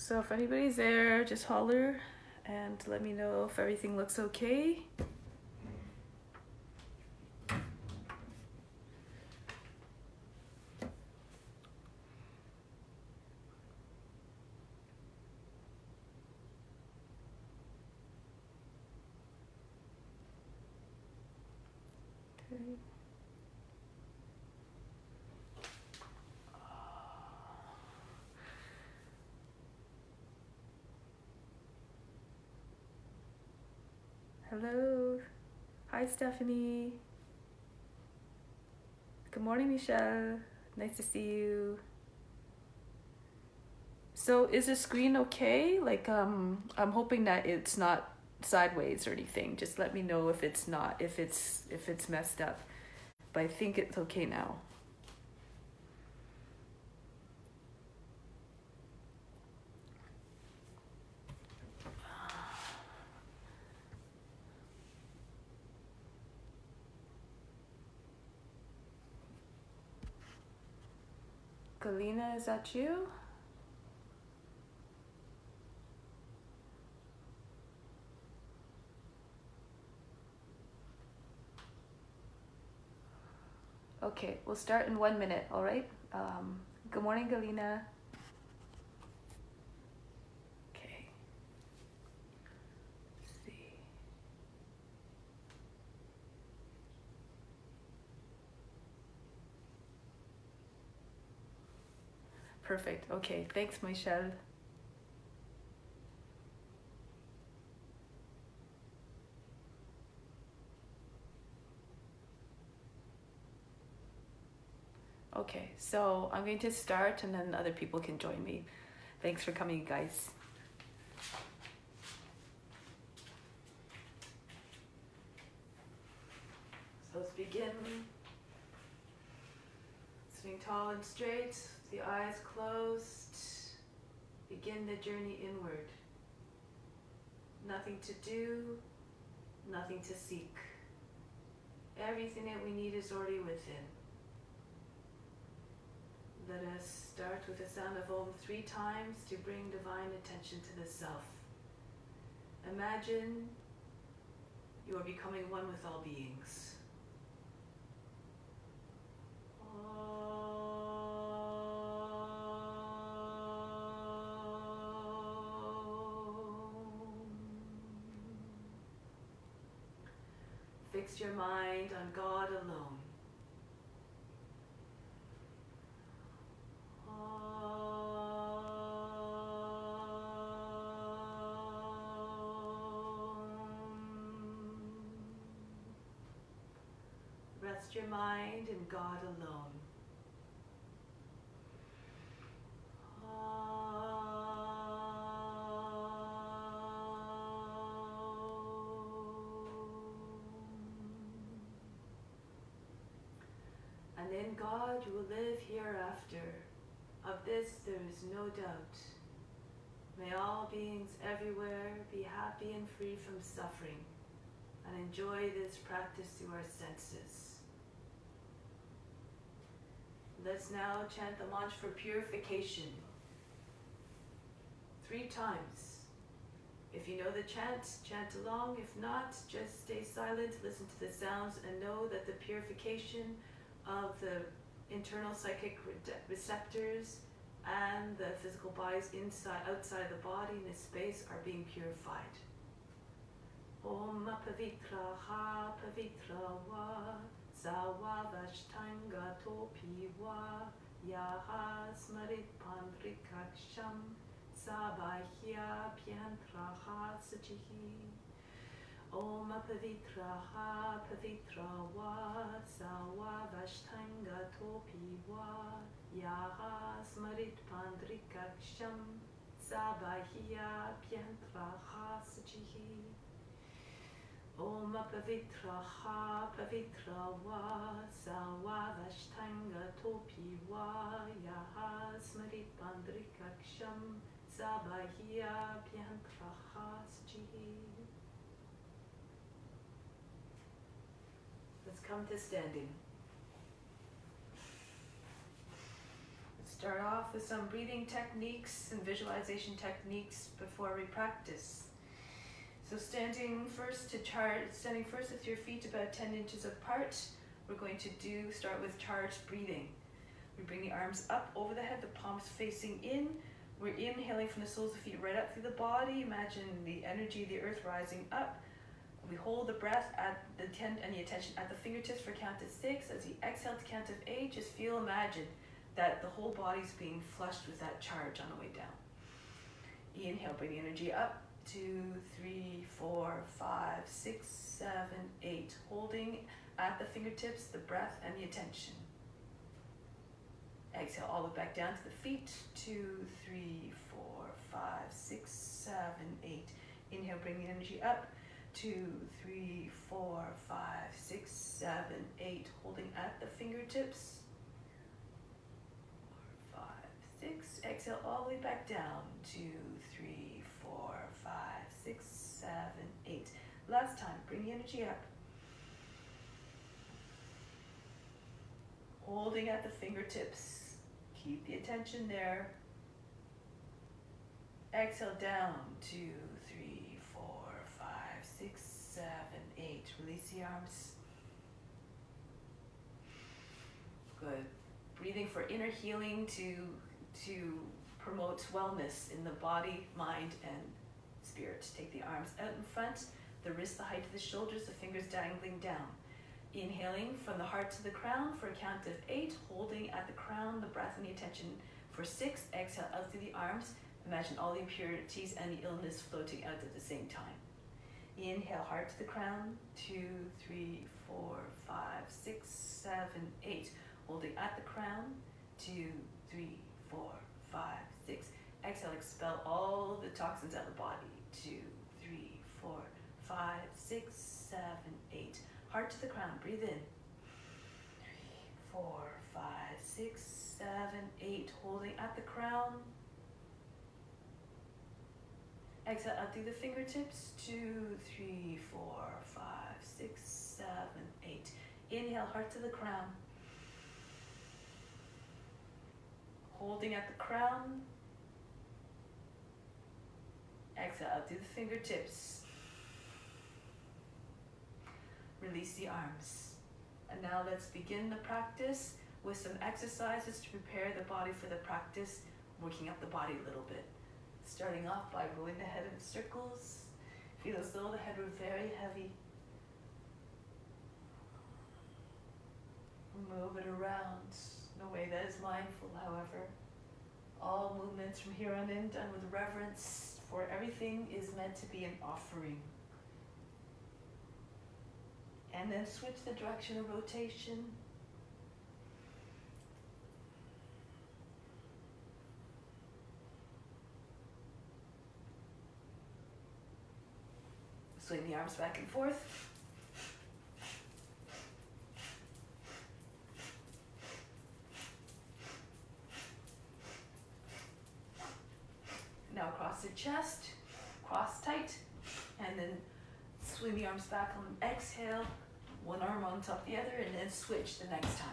So if anybody's there, just holler and let me know if everything looks okay. Okay. Hello. Hi, Stephanie. Good morning, Michelle. Nice to see you. So is the screen okay? Like, I'm hoping that it's not sideways or anything. Just let me know if it's not, if it's messed up. But I think it's okay now. Galina, is that you? Okay, we'll start in 1 minute, all right? Good morning, Galina. Okay. Let's see. Perfect. Okay, thanks, Michelle. Okay, so I'm going to start and then other people can join me. Thanks for coming, guys. So let's begin. Sitting tall and straight, the eyes closed. Begin the journey inward. Nothing to do, nothing to seek. Everything that we need is already within. Let us start with the sound of Om 3 times to bring divine attention to the self. Imagine you are becoming one with all beings. Fix your mind on God alone. Rest your mind in God alone. And in God you will live hereafter. Of this there is no doubt. May all beings everywhere be happy and free from suffering, and enjoy this practice through our senses. Let's now chant the mantra for purification 3 times. If you know the chant, chant along. If not, just stay silent, listen to the sounds, and know that the purification of the internal psychic receptors and the physical bodies outside the body in this space are being purified. Om pavitra ha pavitra va sawa vashtanga topi va yaha smarit pandrikaksham sabahya pyantraha sachihi. Om pavitra ha pavitra va sawa vashtanga topi va yaha smarit pandrikaksham sabahya pyantraha sachihi. Om pavitra ha pavitra va sawa vashtanga topi va yaha smarit pandrikaksham sabahya pyantraha sachihi. Let's come to standing. Start off with some breathing techniques and visualization techniques before we practice. So standing first with your feet about 10 inches apart, we're going to start with charged breathing. We bring the arms up over the head, the palms facing in. We're inhaling from the soles of the feet right up through the body. Imagine the energy of the earth rising up. We hold the breath and the attention at the fingertips for count to 6. As you exhale to count of 8, just imagine that the whole body's being flushed with that charge on the way down. Inhale, bring the energy up. 2, 3, 4, 5, 6, 7, 8. Holding at the fingertips, the breath and the attention. Exhale all the way back down to the feet. 2, 3, 4, 5, 6, 7, 8. Inhale, bring the energy up. 2, 3, 4, 5, 6, 7, 8. Holding at the fingertips. 4, 5, 6. Exhale all the way back down. 2, 3, 4, 5, 6, 7, 8. Last time, bring the energy up. Holding at the fingertips. Keep the attention there. Exhale down. 2, 3, 4, 5, 6, 7, 8. Release the arms. Good. Breathing for inner healing to promote wellness in the body, mind, and spirit. Take the arms out in front, the wrists the height of the shoulders, the fingers dangling down. Inhaling from the heart to the crown for a count of 8, holding at the crown, the breath and the attention for 6. Exhale out through the arms. Imagine all the impurities and the illness floating out at the same time. Inhale, heart to the crown. 2, 3, 4, 5, 6, 7, 8. Holding at the crown. 2, 3, 4, 5, 6. Exhale, expel all the toxins out of the body. 2, 3, 4, 5, 6, 7, 8. Heart to the crown, breathe in. 3, 4, 5, 6, 7, 8. Holding at the crown. Exhale out through the fingertips. 2, 3, 4, 5, 6, 7, 8. Inhale, heart to the crown. Holding at the crown. Exhale out through the fingertips. Release the arms. And now let's begin the practice with some exercises to prepare the body for the practice, working up the body a little bit. Starting off by rolling the head in circles. Feel as though the head were very heavy. Move it around in a way that is mindful, however. All movements from here on in done with reverence, for everything is meant to be an offering. And then switch the direction of rotation. Swing the arms back and forth. Now cross the chest, cross tight, and then swing the arms back on exhale, one arm on top of the other, and then switch the next time.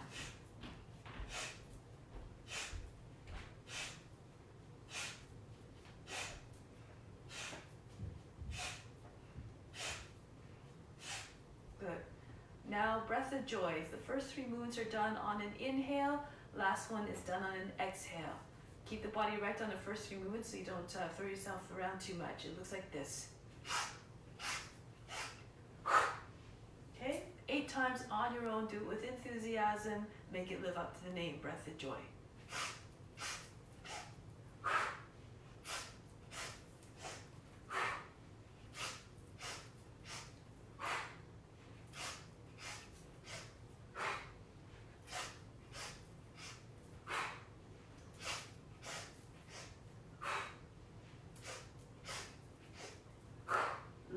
Good. Now, breath of joy. The first 3 movements are done on an inhale, last one is done on an exhale. Keep the body erect on the first 3 movements so you don't throw yourself around too much. It looks like this. Okay, 8 times on your own. Do it with enthusiasm. Make it live up to the name, breath of joy.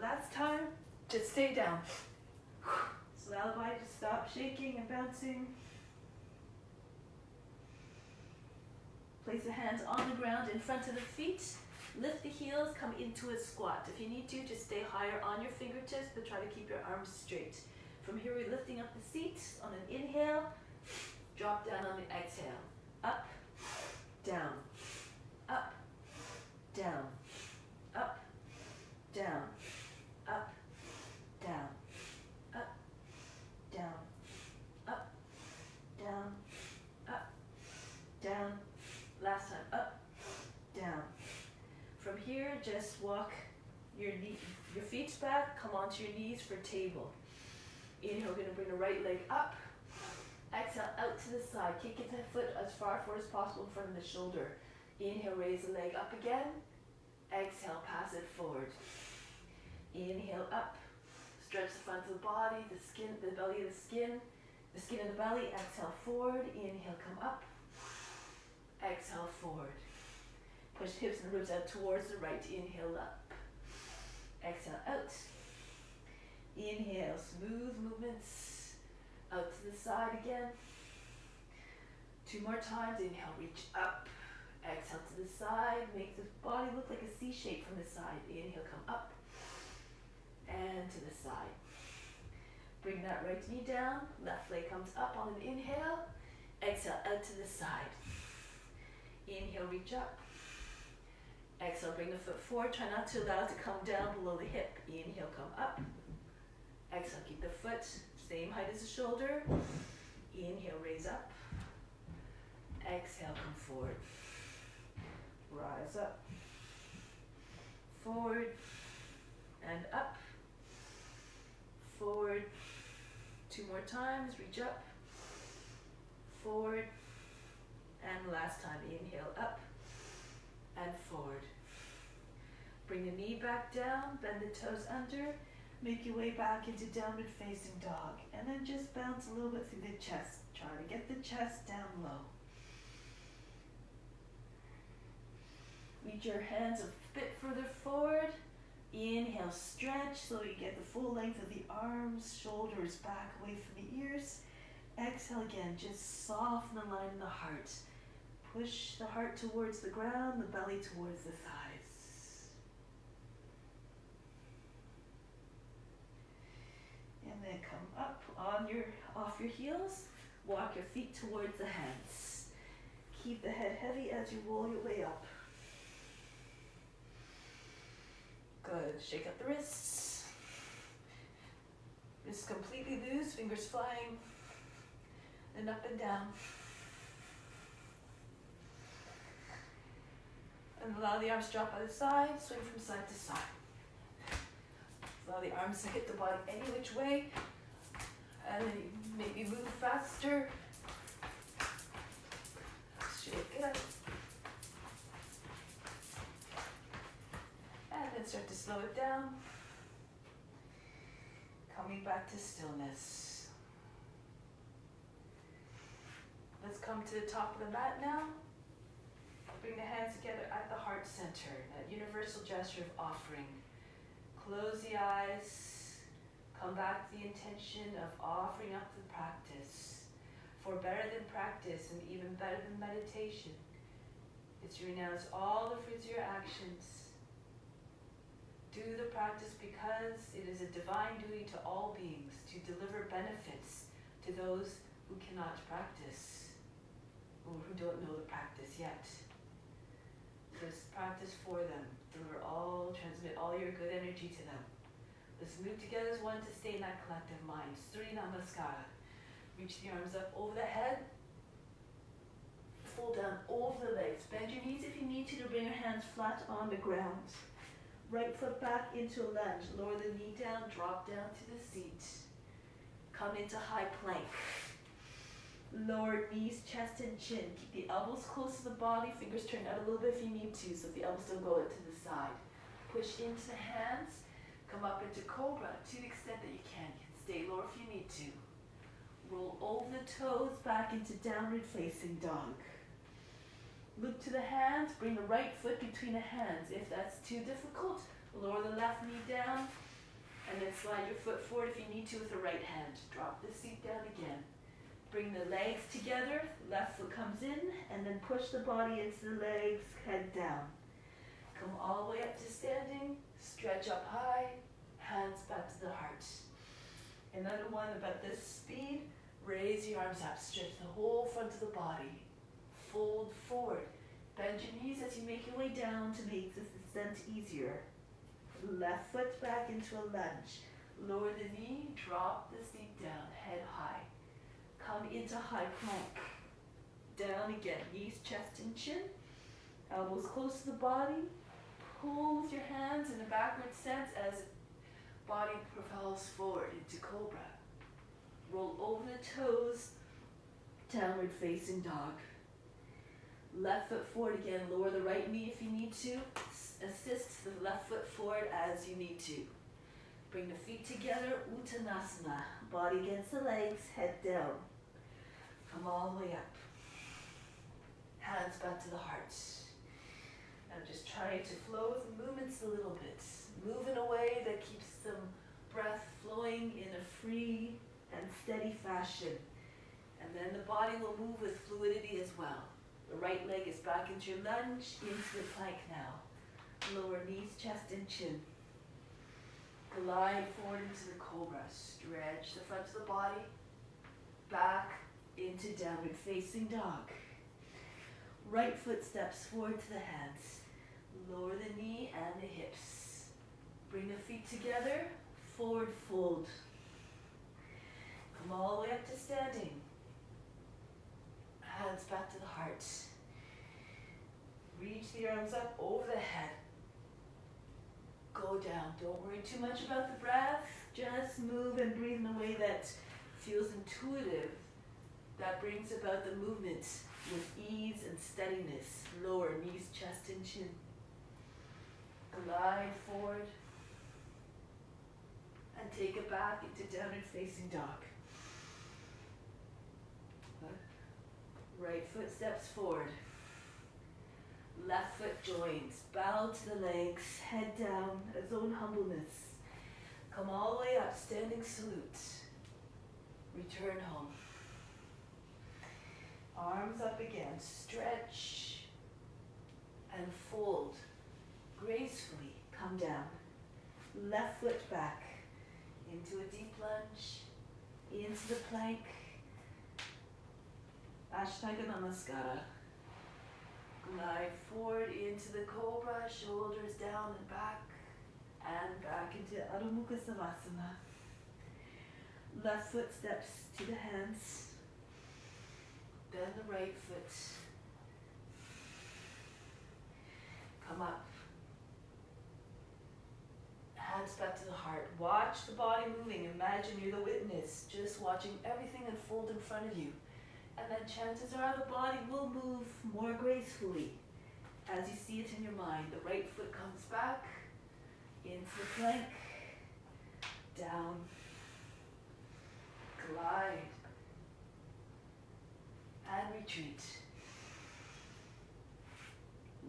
Last time, just stay down. So allow the body to stop shaking and bouncing. Place the hands on the ground in front of the feet. Lift the heels, come into a squat. If you need to, just stay higher on your fingertips, but try to keep your arms straight. From here, we're lifting up the seat on an inhale. Drop down on the exhale. Up down, up, down, up, down, up, down, up, down, up, down, up, down. Last time, up, down. From here, just walk your feet back, come onto your knees for table. Inhale, we're going to bring the right leg up. Exhale, out to the side. Kick the foot as far forward as possible in front of the shoulder. Inhale, raise the leg up again. Exhale, pass it forward. Inhale, up. Stretch the front of the body, the skin, the belly of the skin of the belly. Exhale, forward. Inhale, come up. Exhale, forward. Push hips and ribs out towards the right. Inhale, up. Exhale, out. Inhale, smooth movements. Out to the side again. 2 more times. Inhale, reach up. Exhale to the side. Make the body look like a C shape from the side. Inhale, come up. And to the side. Bring that right knee down. Left leg comes up on an inhale. Exhale, out to the side. Inhale, reach up. Exhale, bring the foot forward. Try not to allow it to come down below the hip. Inhale, come up. Exhale, keep the foot same height as the shoulder. Inhale, raise up. Exhale, come forward. Rise up. Forward and up. Forward. 2 more times. Reach up. Forward. And last time. Inhale, up and forward. Bring the knee back down. Bend the toes under. Make your way back into downward facing dog. And then just bounce a little bit through the chest. Try to get the chest down low. Reach your hands a bit further forward. Inhale, stretch so you get the full length of the arms, shoulders back away from the ears. Exhale again, just soften the line in the heart. Push the heart towards the ground, the belly towards the thighs. And then come up off your heels. Walk your feet towards the hands. Keep the head heavy as you roll your way up. Good. Shake up the wrists. Wrists completely loose, fingers flying. And up and down. And allow the arms to drop by the side, swing from side to side. Allow the arms to hit the body any which way. And then maybe move faster. Shake it up. And then start to slow it down. Coming back to stillness. Let's come to the top of the mat now. Bring the hands together at the heart center, that universal gesture of offering. Close the eyes. Come back to the intention of offering up the practice. For better than practice and even better than meditation, it's to renounce all the fruits of your actions. Do the practice because it is a divine duty to all beings to deliver benefits to those who cannot practice or who don't know the practice yet. Just practice for them. Transmit all your good energy to them. Let's move together as one to stay in that collective mind. Surya Namaskara. Reach the arms up over the head. Fold down over the legs. Bend your knees if you need to bring your hands flat on the ground. Right foot back into a lunge. Lower the knee down, drop down to the seat. Come into high plank. Lower knees, chest and chin. Keep the elbows close to the body. Fingers turn out a little bit if you need to, so the elbows don't go to the side. Push into the hands. Come up into cobra to the extent that you can. You can stay lower if you need to. Roll over the toes back into downward facing dog. Look to the hands. Bring the right foot between the hands. If that's too difficult, lower the left knee down and then slide your foot forward if you need to with the right hand. Drop the seat down again. Bring the legs together. Left foot comes in and then push the body into the legs, head down. Come all the way up to standing. Stretch up high. Hands back to the heart. Another one about this speed. Raise your arms up. Stretch the whole front of the body. Fold forward. Bend your knees as you make your way down to make this descent easier. Left foot back into a lunge. Lower the knee, drop the seat down, head high. Come into high plank. Down again, knees, chest, and chin. Elbows close to the body. Pull with your hands in a backward sense as body propels forward into cobra. Roll over the toes, downward facing dog. Left foot forward again, lower the right knee if you need to. Assist the left foot forward as you need to. Bring the feet together, Uttanasana. Body against the legs, head down. Come all the way up. Hands back to the heart. I'm just trying to flow with the movements a little bit. Move in a way that keeps some breath flowing in a free and steady fashion. And then the body will move with fluidity as well. The right leg is back into your lunge, into the plank now. Lower knees, chest, and chin. Glide forward into the cobra. Stretch the front of the body. Back into downward facing dog. Right foot steps forward to the hands. Lower the knee and the hips. Bring the feet together. Forward fold. Come all the way up to standing. Hands back to the heart. Reach the arms up over the head. Go down. Don't worry too much about the breath. Just move and breathe in a way that feels intuitive. That brings about the movement with ease and steadiness. Lower knees, chest, and chin. Glide forward. And take it back into downward facing dog. Right foot steps forward. Left foot joins. Bow to the legs. Head down. A zone humbleness. Come all the way up. Standing salute. Return home. Arms up again. Stretch. And fold. Gracefully come down. Left foot back. Into a deep lunge. Into the plank. Ashtanga Namaskara. Glide forward into the cobra, shoulders down and back into Adho Mukha Savasana. Left foot steps to the hands. Bend the right foot. Come up. Hands back to the heart. Watch the body moving. Imagine you're the witness, just watching everything unfold in front of you. And then chances are the body will move more gracefully as you see it in your mind. The right foot comes back into the plank, down, glide, and retreat.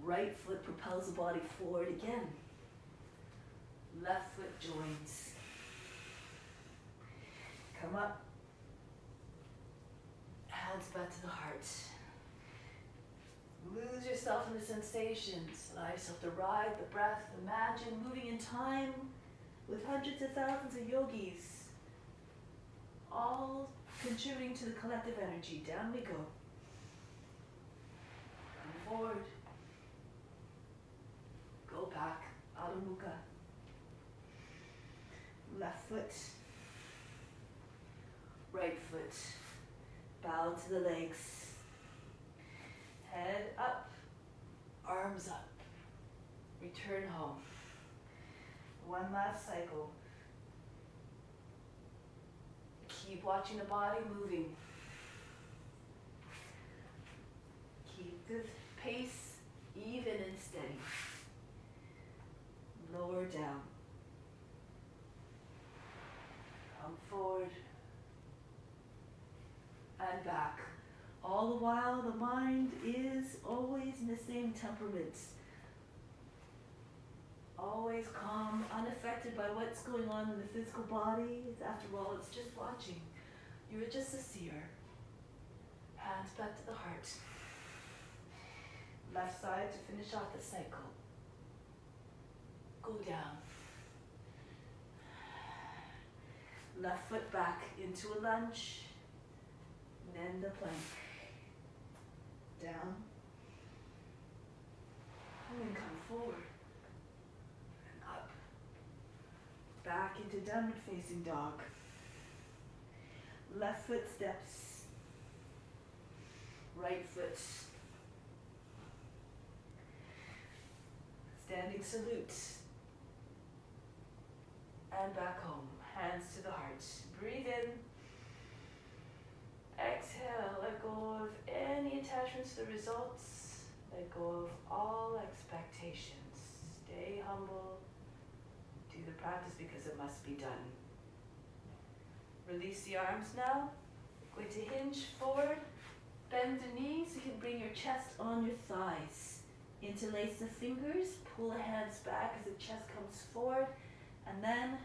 Right foot propels the body forward again. Left foot joins. Come up. Hands back to the heart. Lose yourself in the sensations. Allow yourself to ride the breath. Imagine moving in time with hundreds of thousands of yogis, all contributing to the collective energy. Down we go. Come forward. Go back. Adho Mukha. Left foot. Right foot. Bow to the legs. Head up. Arms up. Return home. One last cycle. Keep watching the body moving. Keep the pace even and steady. Lower down. Come forward. And back. All the while, the mind is always in the same temperament. Always calm, unaffected by what's going on in the physical body. After all, it's just watching. You're just a seer. Hands back to the heart. Left side to finish off the cycle. Go down. Left foot back into a lunge. Then the plank. Down. forward and up. Back into downward facing dog. Left foot steps. Right foot. Standing salute. And back home. Hands to the heart. Breathe in. Exhale. Let go of any attachments to the results. Let go of all expectations. Stay humble. Do the practice because it must be done. Release the arms now. Going to hinge forward. Bend the knees. You can bring your chest on your thighs. Interlace the fingers. Pull the hands back as the chest comes forward. And then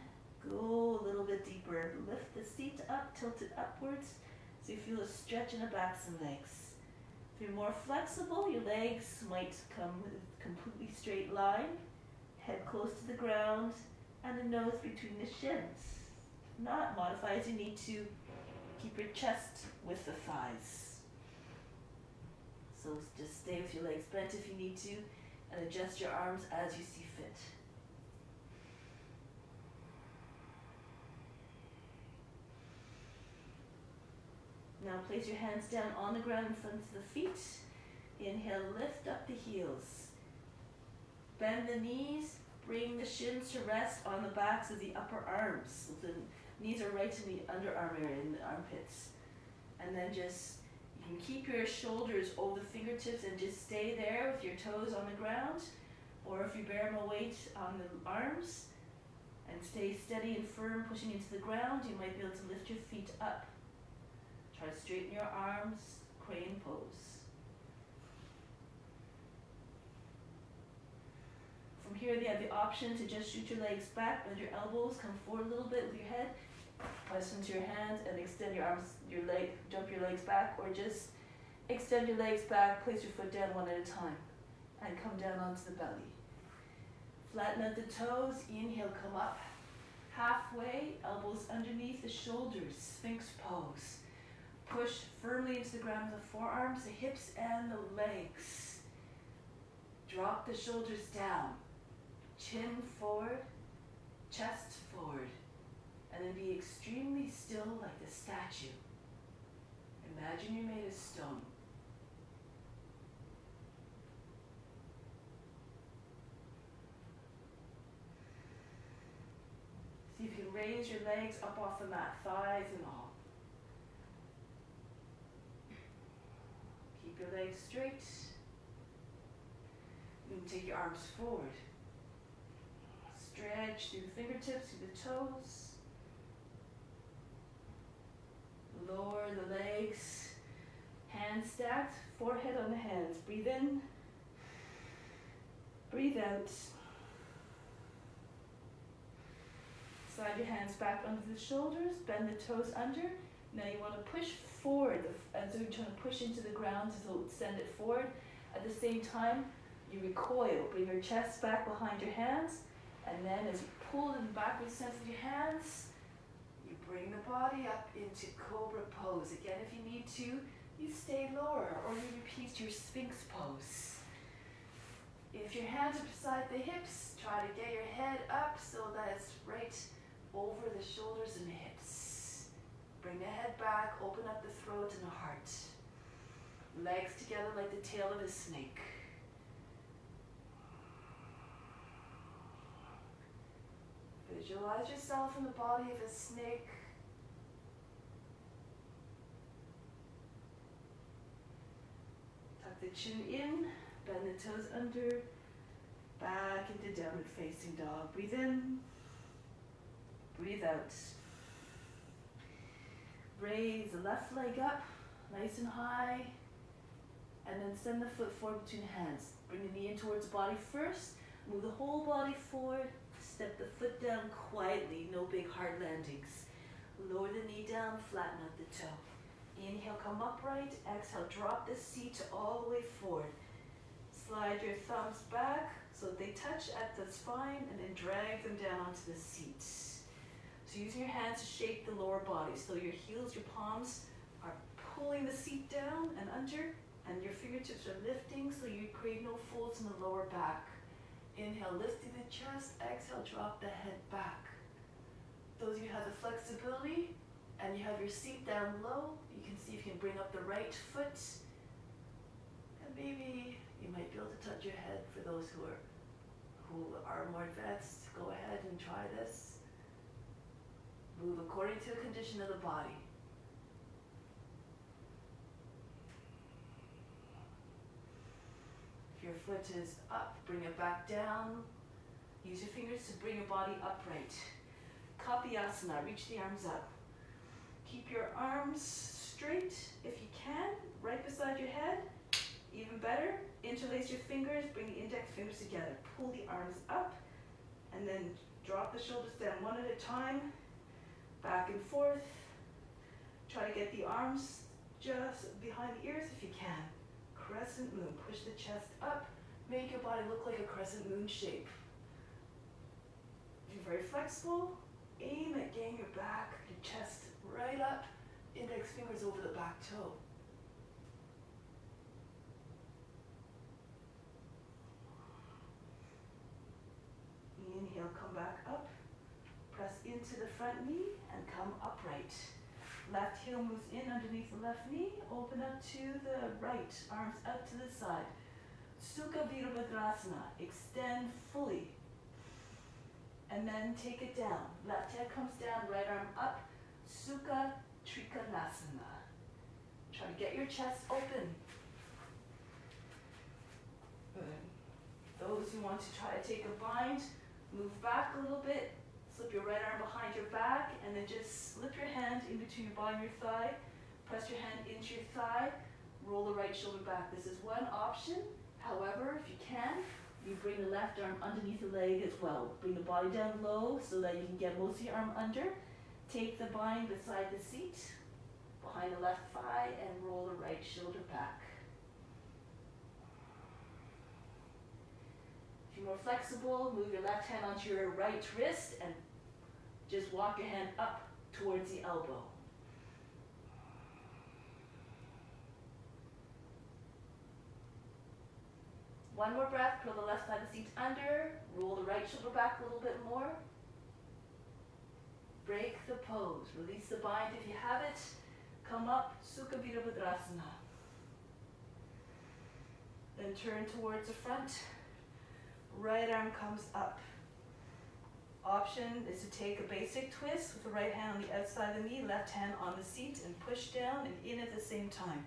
go a little bit deeper. Lift the seat up, tilt it upwards. So you feel a stretch in the backs and legs. If you're more flexible, your legs might come with a completely straight line. Head close to the ground. And the nose between the shins. If not, modify as you need to. Keep your chest with the thighs. So just stay with your legs bent if you need to, and adjust your arms as you see fit. Now place your hands down on the ground in front of the feet. Inhale, lift up the heels. Bend the knees. Bring the shins to rest on the backs of the upper arms. So the knees are right in the underarm area, in the armpits. And then just, you can keep your shoulders over the fingertips and just stay there with your toes on the ground. Or if you bear more weight on the arms and stay steady and firm, pushing into the ground, you might be able to lift your feet up. Try to straighten your arms, crane pose. From here, you have the option to just shoot your legs back, bend your elbows, come forward a little bit with your head, press into your hands, and extend your arms, jump your legs back, or just extend your legs back, place your foot down one at a time, and come down onto the belly. Flatten out the toes, inhale, come up. Halfway, elbows underneath the shoulders, Sphinx pose. Push firmly into the ground with the forearms, the hips, and the legs. Drop the shoulders down. Chin forward, chest forward, and then be extremely still like a statue. Imagine you're made of stone. See if you can raise your legs up off the mat, thighs and all. Keep your legs straight. You can take your arms forward. Stretch through the fingertips, through the toes. Lower the legs. Hands stacked, forehead on the hands. Breathe in. Breathe out. Slide your hands back under the shoulders. Bend the toes under. Now you want to push forward as you're trying to push into the ground, so send it forward. At the same time, you recoil. Bring your chest back behind your hands. And then as you pull in the backward sense of your hands, you bring the body up into Cobra pose. Again, if you need to, you stay lower or you repeat your Sphinx pose. If your hands are beside the hips, try to get your head up so that it's right over the shoulders and the hips. Bring the head back, open up the throat and the heart. Legs together like the tail of a snake. Visualize yourself in the body of a snake. Tuck the chin in, bend the toes under, back into downward facing dog. Breathe in, breathe out. Raise the left leg up, nice and high, and then send the foot forward between hands. Bring the knee in towards the body first, move the whole body forward. Step the foot down quietly, no big hard landings. Lower the knee down, flatten out the toe. Inhale, come upright. Exhale, drop the seat all the way forward. Slide your thumbs back so they touch at the spine and then drag them down onto the seat. So using your hands to shape the lower body. So your heels, your palms are pulling the seat down and under, and your fingertips are lifting so you create no folds in the lower back. Inhale, lift through the chest. Exhale, drop the head back. Those of you who have the flexibility and you have your seat down low, you can see if you can bring up the right foot. And maybe you might be able to touch your head for those who are more advanced. Go ahead and try this. Move according to the condition of the body. If your foot is up, bring it back down. Use your fingers to bring your body upright. Kapiyasana, reach the arms up. Keep your arms straight if you can, right beside your head. Even better, interlace your fingers, bring the index fingers together. Pull the arms up and then drop the shoulders down one at a time. Back and forth. Try to get the arms just behind the ears if you can. Crescent moon, push the chest up. Make your body look like a crescent moon shape. If you're very flexible, aim at getting your back, your chest right up, index fingers over the back toe. Inhale, come back up. Press into the front knee and come upright. Left heel moves in underneath the left knee. Open up to the right, arms up to the side. Sukha Virabhadrasana, extend fully. And then take it down. Left head comes down, right arm up. Sukha Trikonasana. Try to get your chest open. Good. Those who want to try to take a bind, move back a little bit. Slip your right arm behind your back and then just slip your hand in between your bottom and your thigh. Press your hand into your thigh. Roll the right shoulder back. This is one option. However, if you can, you bring the left arm underneath the leg as well. Bring the body down low so that you can get most of your arm under. Take the bind beside the seat, behind the left thigh, and roll the right shoulder back. If you're more flexible, move your left hand onto your right wrist and just walk your hand up towards the elbow. One more breath, curl the left side of the seat under, roll the right shoulder back a little bit more. Break the pose, release the bind if you have it. Come up, Sukha Virabhadrasana. Then turn towards the front. Right arm comes up. Option is to take a basic twist with the right hand on the outside of the knee, left hand on the seat, and push down and in at the same time.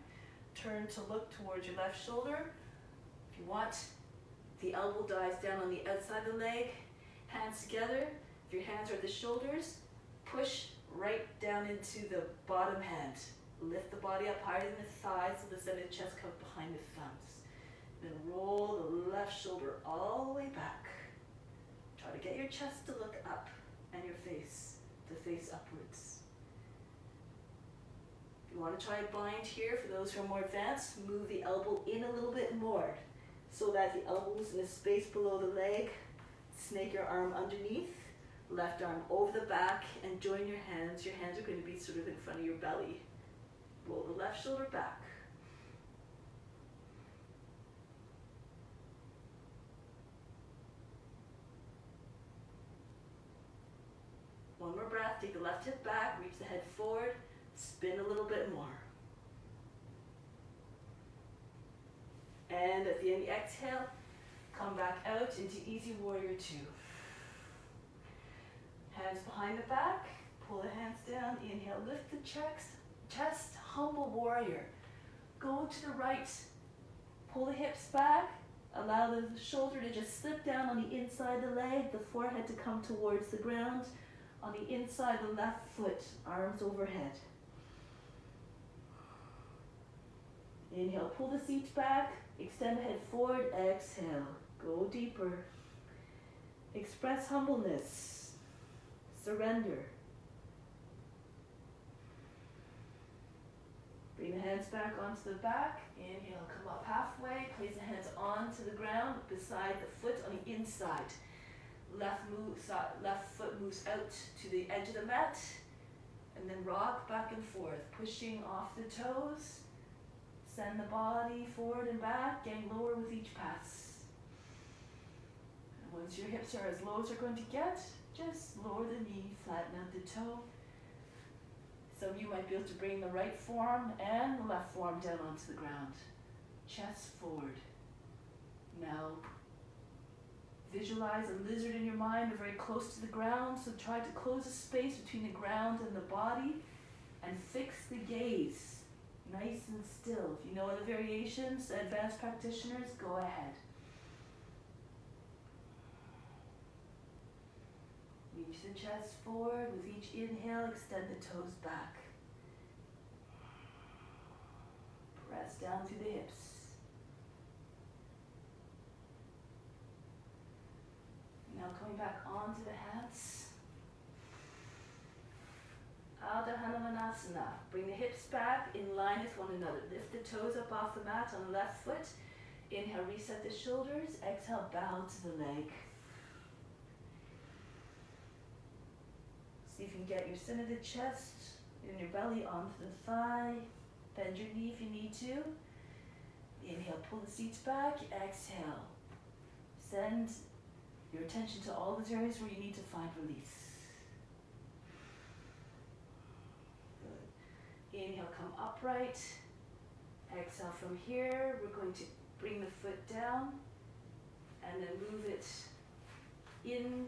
Turn to look towards your left shoulder. If you want, the elbow dives down on the outside of the leg, hands together. If your hands are at the shoulders, push right down into the bottom hand. Lift the body up higher than the thighs so the center of the chest comes behind the thumbs. Then roll the left shoulder all the way back. Try to get your chest to look up and your face to face upwards. If you want to try a bind here, for those who are more advanced, move the elbow in a little bit more so that the elbow's in the space below the leg. Snake your arm underneath, left arm over the back, and join your hands. Your hands are going to be sort of in front of your belly. Roll the left shoulder back. One more breath, take the left hip back, reach the head forward, spin a little bit more. And at the end, exhale, come back out into Easy Warrior 2. Hands behind the back, pull the hands down, inhale, lift the chest, humble warrior. Go to the right, pull the hips back, allow the shoulder to just slip down on the inside of the leg, the forehead to come towards the ground. On the inside of the left foot, arms overhead. Inhale, pull the seat back, extend the head forward, exhale, go deeper. Express humbleness, surrender. Bring the hands back onto the back. Inhale, come up halfway, place the hands onto the ground beside the foot on the inside. Left foot moves out to the edge of the mat, and then rock back and forth, pushing off the toes. Send the body forward and back, getting lower with each pass. Once your hips are as low as they're going to get, just lower the knee, flatten out the toe. Some of you might be able to bring the right forearm and the left forearm down onto the ground. Chest forward. Now, visualize a lizard in your mind, they're very close to the ground, so try to close the space between the ground and the body and fix the gaze, nice and still. If you know other variations, advanced practitioners, go ahead. Reach the chest forward. With each inhale, extend the toes back. Press down through the hips. Now coming back onto the hands. Ardha Hanumanasana. Bring the hips back in line with one another. Lift the toes up off the mat on the left foot. Inhale, reset the shoulders. Exhale, bow to the leg. See if you can get your center of the chest and your belly onto the thigh. Bend your knee if you need to. Inhale, pull the seats back. Exhale. Send your attention to all those areas where you need to find release. Good. Inhale, come upright. Exhale from here. We're going to bring the foot down and then move it in,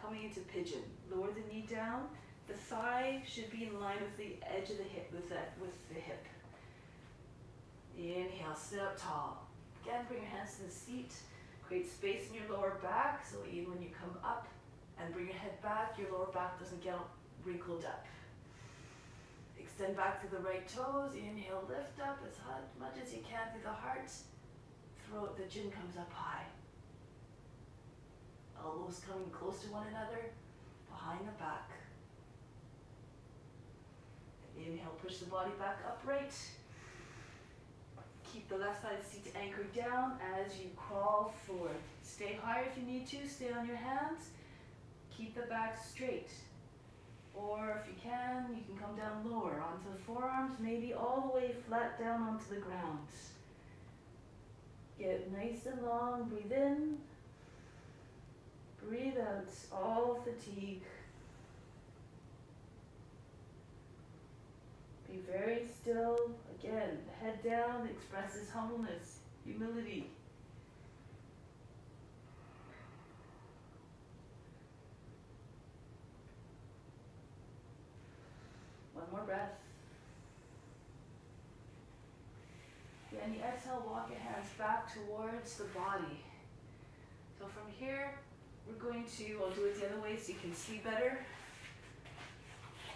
coming into pigeon. Lower the knee down. The thigh should be in line with the edge of the hip, with the hip. Inhale, sit up tall. Again, bring your hands to the seat. Create space in your lower back, so even when you come up and bring your head back, your lower back doesn't get wrinkled up. Extend back through the right toes. Inhale, lift up as much as you can through the heart. Throat, the chin comes up high. Elbows coming close to one another, behind the back. Inhale, push the body back upright. Keep the left side of the seat anchored down as you crawl forward. Stay higher if you need to, stay on your hands. Keep the back straight. Or if you can come down lower onto the forearms, maybe all the way flat down onto the ground. Get nice and long, breathe in. Breathe out all fatigue. Be very still. Again, head down expresses humbleness, humility. One more breath. Then you exhale, walk your hands back towards the body. So from here, we're going to, I'll do it the other way so you can see better.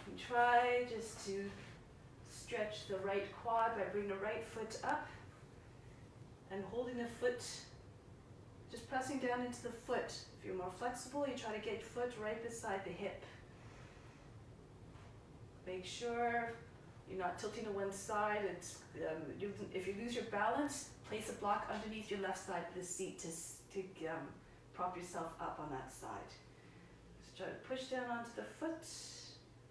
And try just to stretch the right quad by bringing the right foot up and holding the foot, just pressing down into the foot. If you're more flexible, you try to get your foot right beside the hip. Make sure you're not tilting to one side. It's, if you lose your balance, place a block underneath your left side of the seat to prop yourself up on that side. Just try to push down onto the foot,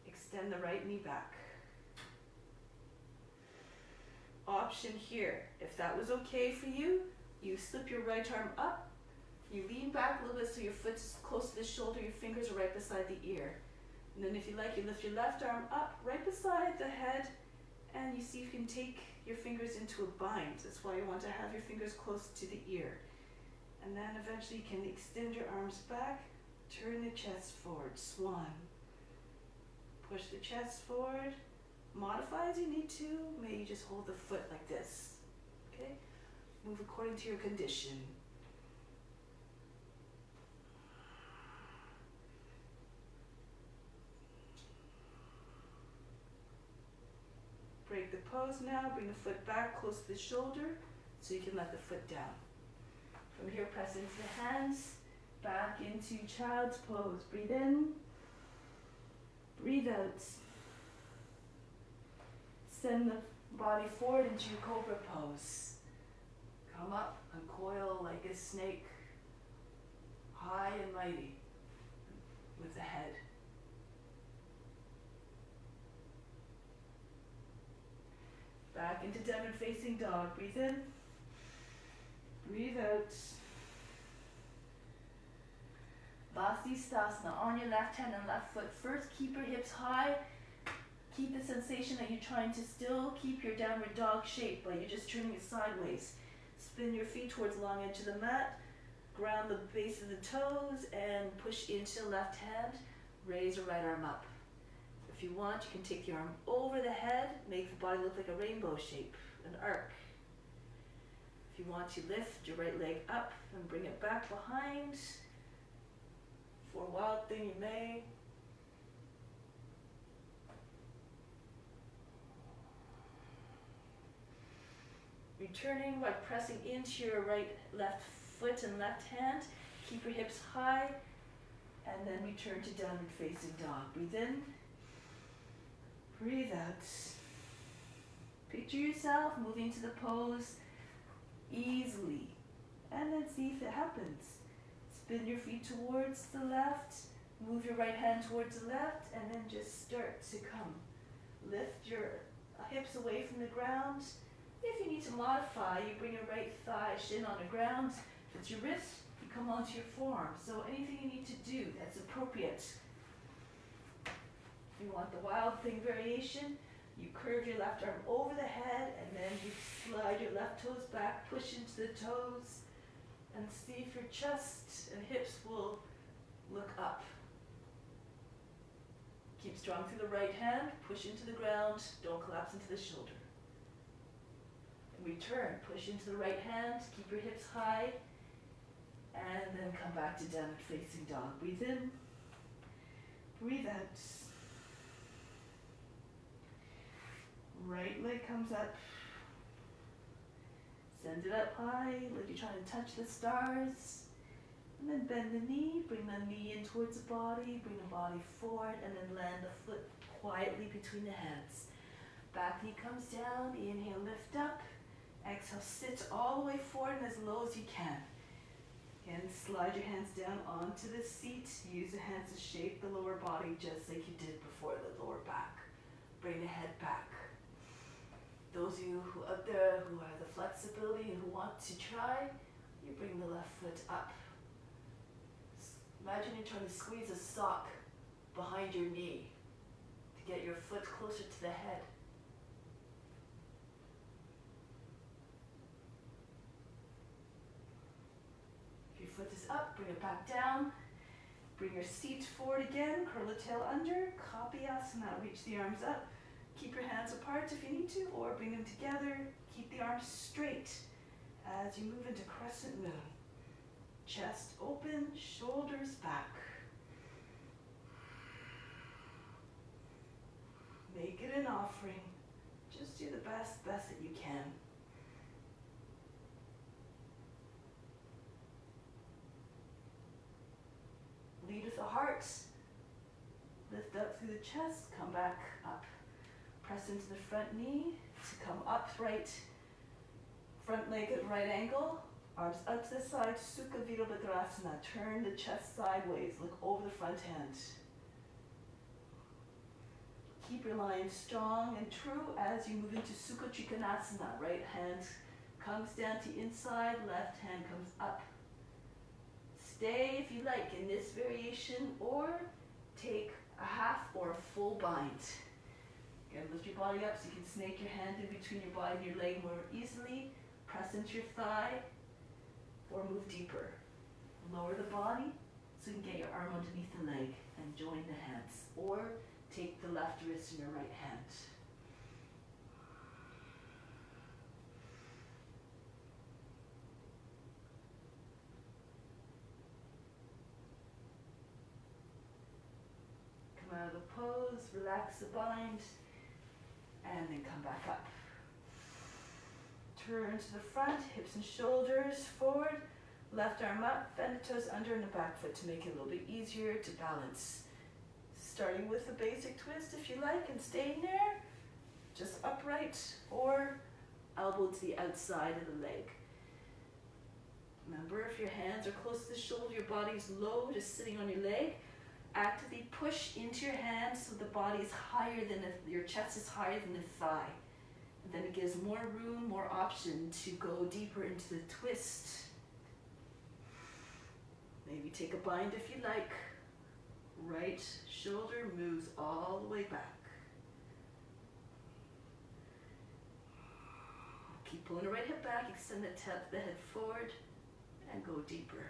extend the right knee back. Option here, if that was okay for you, you slip your right arm up, you lean back a little bit so your foot's close to the shoulder, your fingers are right beside the ear. And then if you like, you lift your left arm up right beside the head and you see if you can take your fingers into a bind. That's why you want to have your fingers close to the ear. And then eventually you can extend your arms back, turn the chest forward, swan. Push the chest forward. Modify as you need to. Maybe you just hold the foot like this. Okay? Move according to your condition. Break the pose now. Bring the foot back close to the shoulder so you can let the foot down. From here, press into the hands. Back into child's pose. Breathe in. Breathe out. Send the body forward into your cobra pose. Come up and coil like a snake, high and mighty with the head. Back into downward facing dog. Breathe in. Breathe out. Vasisthasana, on your left hand and left foot. First, keep your hips high. Keep the sensation that you're trying to still keep your downward dog shape, but you're just turning it sideways. Spin your feet towards the long edge of the mat. Ground the base of the toes and push into the left hand. Raise the right arm up. If you want, you can take the arm over the head, make the body look like a rainbow shape, an arc. If you want, you lift your right leg up and bring it back behind. For a wild thing, you may. Returning by pressing into your left foot and left hand. Keep your hips high, and then return to downward facing dog. Breathe in, breathe out. Picture yourself moving to the pose easily, and then see if it happens. Spin your feet towards the left, move your right hand towards the left, and then just start to come. Lift your hips away from the ground. If you need to modify, you bring your right thigh shin on the ground. If it's your wrist, you come onto your forearm. So anything you need to do that's appropriate. If you want the wild thing variation, you curve your left arm over the head and then you slide your left toes back, push into the toes, and see if your chest and hips will look up. Keep strong through the right hand, push into the ground, don't collapse into the shoulder. Return, push into the right hand, keep your hips high, and then come back to downward facing dog. Breathe in, breathe out. Right leg comes up, send it up high, like you're trying to touch the stars, and then bend the knee, bring the knee in towards the body, bring the body forward, and then land the foot quietly between the hands. Back knee comes down, inhale, lift up. Exhale, sit all the way forward and as low as you can. Again, slide your hands down onto the seat. Use the hands to shape the lower body just like you did before the lower back. Bring the head back. Those of you who out there who have the flexibility and who want to try, you bring the left foot up. Imagine you're trying to squeeze a sock behind your knee to get your foot closer to the head. Foot is up, bring it back down. Bring your seat forward again, curl the tail under, Kapiyasana, reach the arms up. Keep your hands apart if you need to, or bring them together. Keep the arms straight as you move into crescent moon. Chest open, shoulders back. Make it an offering. Just do the best that you can. Lead with the heart, lift up through the chest, come back up. Press into the front knee to come upright, front leg at right angle, arms up to the side, Sukha Virabhadrasana. Turn the chest sideways, look over the front hand. Keep your line strong and true as you move into Sukha Trikonasana. Right hand comes down to inside, left hand comes up. Stay, if you like, in this variation, or take a half or a full bind. Again, lift your body up so you can snake your hand in between your body and your leg more easily. Press into your thigh, or move deeper. Lower the body so you can get your arm underneath the leg and join the hands, or take the left wrist in your right hand. Out of the pose, relax the bind, and then come back up. Turn to the front, hips and shoulders forward, left arm up, bend the toes under and the back foot to make it a little bit easier to balance. Starting with a basic twist if you like, and staying there, just upright or elbow to the outside of the leg. Remember, if your hands are close to the shoulder, your body's low, just sitting on your leg. Actively push into your hands so the body is higher than your chest is higher than the thigh. And then it gives more room, more option to go deeper into the twist. Maybe take a bind if you like. Right shoulder moves all the way back. Keep pulling the right hip back, extend the head forward, and go deeper.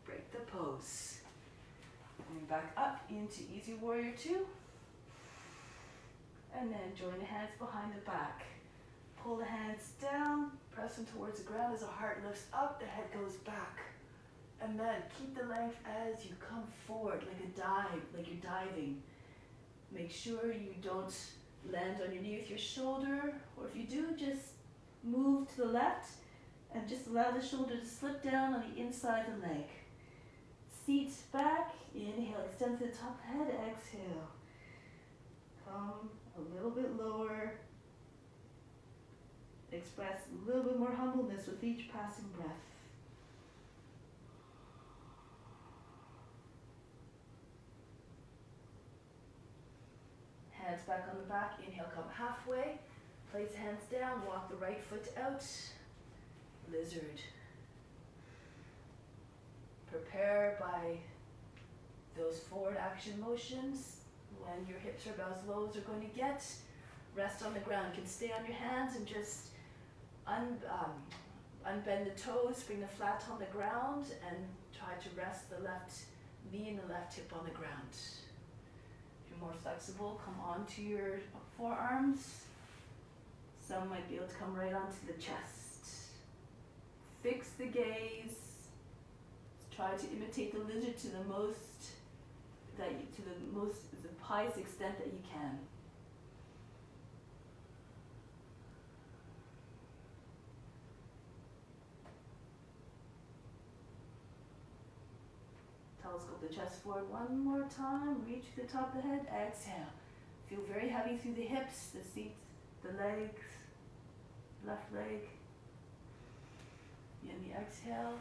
Break the pose. Coming back up into Easy Warrior 2. And then join the hands behind the back. Pull the hands down, press them towards the ground as the heart lifts up, the head goes back. And then keep the length as you come forward, like a dive, like you're diving. Make sure you don't land on your knee with your shoulder, or if you do, just move to the left and just allow the shoulder to slip down on the inside of the leg. Seat back, inhale, extend to the top head, exhale. Come a little bit lower. Express a little bit more humbleness with each passing breath. Hands back on the back, inhale, come halfway. Place hands down, walk the right foot out. Lizard. Prepare by those forward action motions. When your hips are about as low as they're going to get, rest on the ground. You can stay on your hands and just unbend the toes, bring the flat on the ground, and try to rest the left knee and the left hip on the ground. If you're more flexible, come onto your forearms. Some might be able to come right onto the chest. Fix the gaze. Try to imitate the lizard to the highest extent that you can. Telescope the chest forward one more time. Reach to the top of the head. Exhale. Feel very heavy through the hips, the seat, the legs, left leg. In the exhale,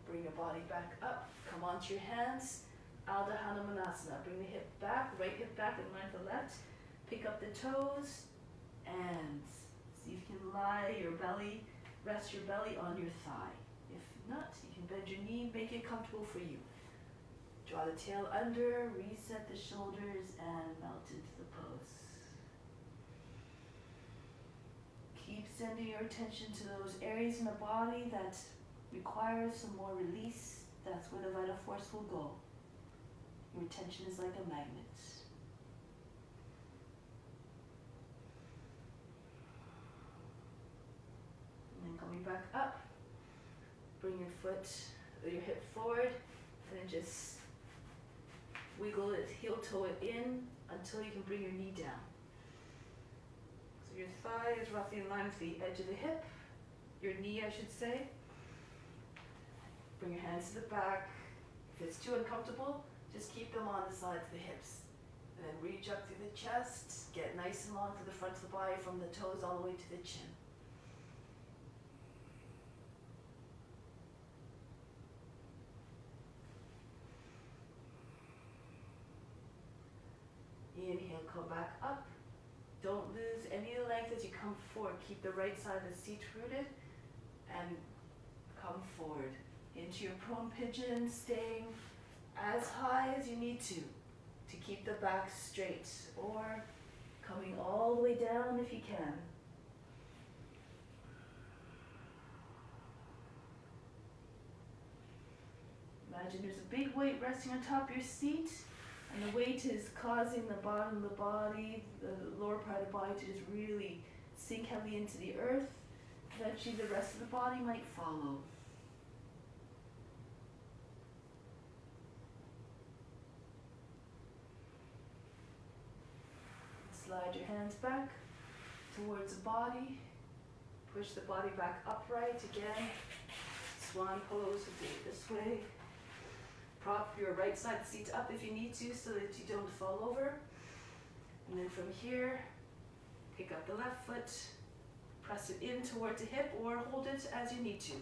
bring your body back up. Come onto your hands. Ardha Hanumanasana. Bring the hip back, right hip back in line with the left. Pick up the toes and see if you can lie your belly, rest your belly on your thigh. If not, you can bend your knee, make it comfortable for you. Draw the tail under, reset the shoulders, and melt into the pose. Keep sending your attention to those areas in the body that require some more release. That's where the vital force will go. Your attention is like a magnet. And then coming back up, bring your hip forward, and then just wiggle it, heel toe it in until you can bring your knee down. So your thigh is roughly in line with the edge of the hip, your knee I should say. Bring your hands to the back. If it's too uncomfortable, just keep them on the sides of the hips. And then reach up through the chest, get nice and long to the front of the body from the toes all the way to the chin. Inhale, come back up. Don't lose any of the length as you come forward. Keep the right side of the seat rooted and come forward into your prone pigeon, staying as high as you need to keep the back straight, or coming all the way down if you can. Imagine there's a big weight resting on top of your seat, and the weight is causing the bottom of the body, the lower part of the body to just really sink heavily into the earth. Eventually the rest of the body might follow. Slide your hands back towards the body. Push the body back upright again. Swan pose, we'll do it this way. Prop your right side of the seat up if you need to so that you don't fall over. And then from here, pick up the left foot, press it in towards the hip or hold it as you need to,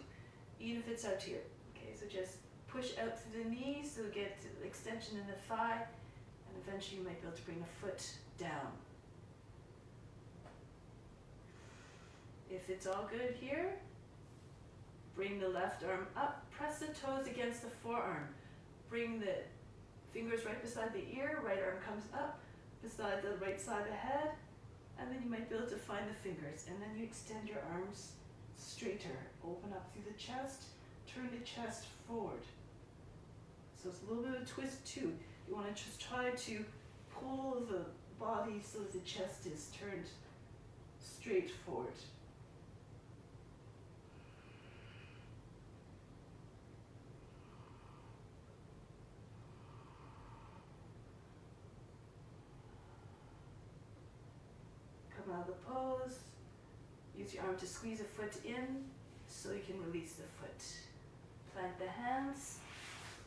even if it's out here. Okay, so just push out through the knees so get extension in the thigh, and eventually you might be able to bring the foot down. If it's all good here, bring the left arm up, press the toes against the forearm. Bring the fingers right beside the ear, right arm comes up beside the right side of the head, and then you might be able to find the fingers. And then you extend your arms straighter, open up through the chest, turn the chest forward. So it's a little bit of a twist too. You want to just try to pull the body so that the chest is turned straight forward. Come out of the pose. Use your arm to squeeze a foot in so you can release the foot. Plant the hands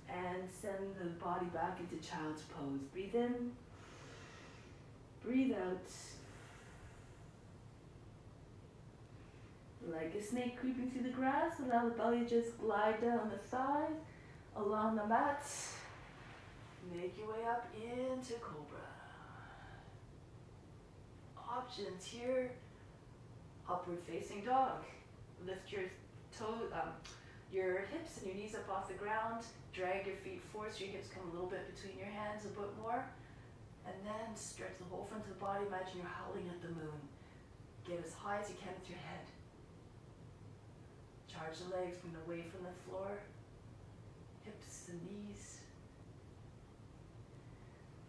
and send the body back into child's pose. Breathe in. Breathe out. Like a snake creeping through the grass, allow the belly to just glide down the thigh, along the mat. Make your way up into cobra. Options here. Upward facing dog. Lift your your hips and your knees up off the ground. Drag your feet forward so your hips come a little bit between your hands, a bit more. And then stretch the whole front of the body. Imagine you're howling at the moon. Get as high as you can with your head. Charge the legs, bring them away from the floor. Hips and knees.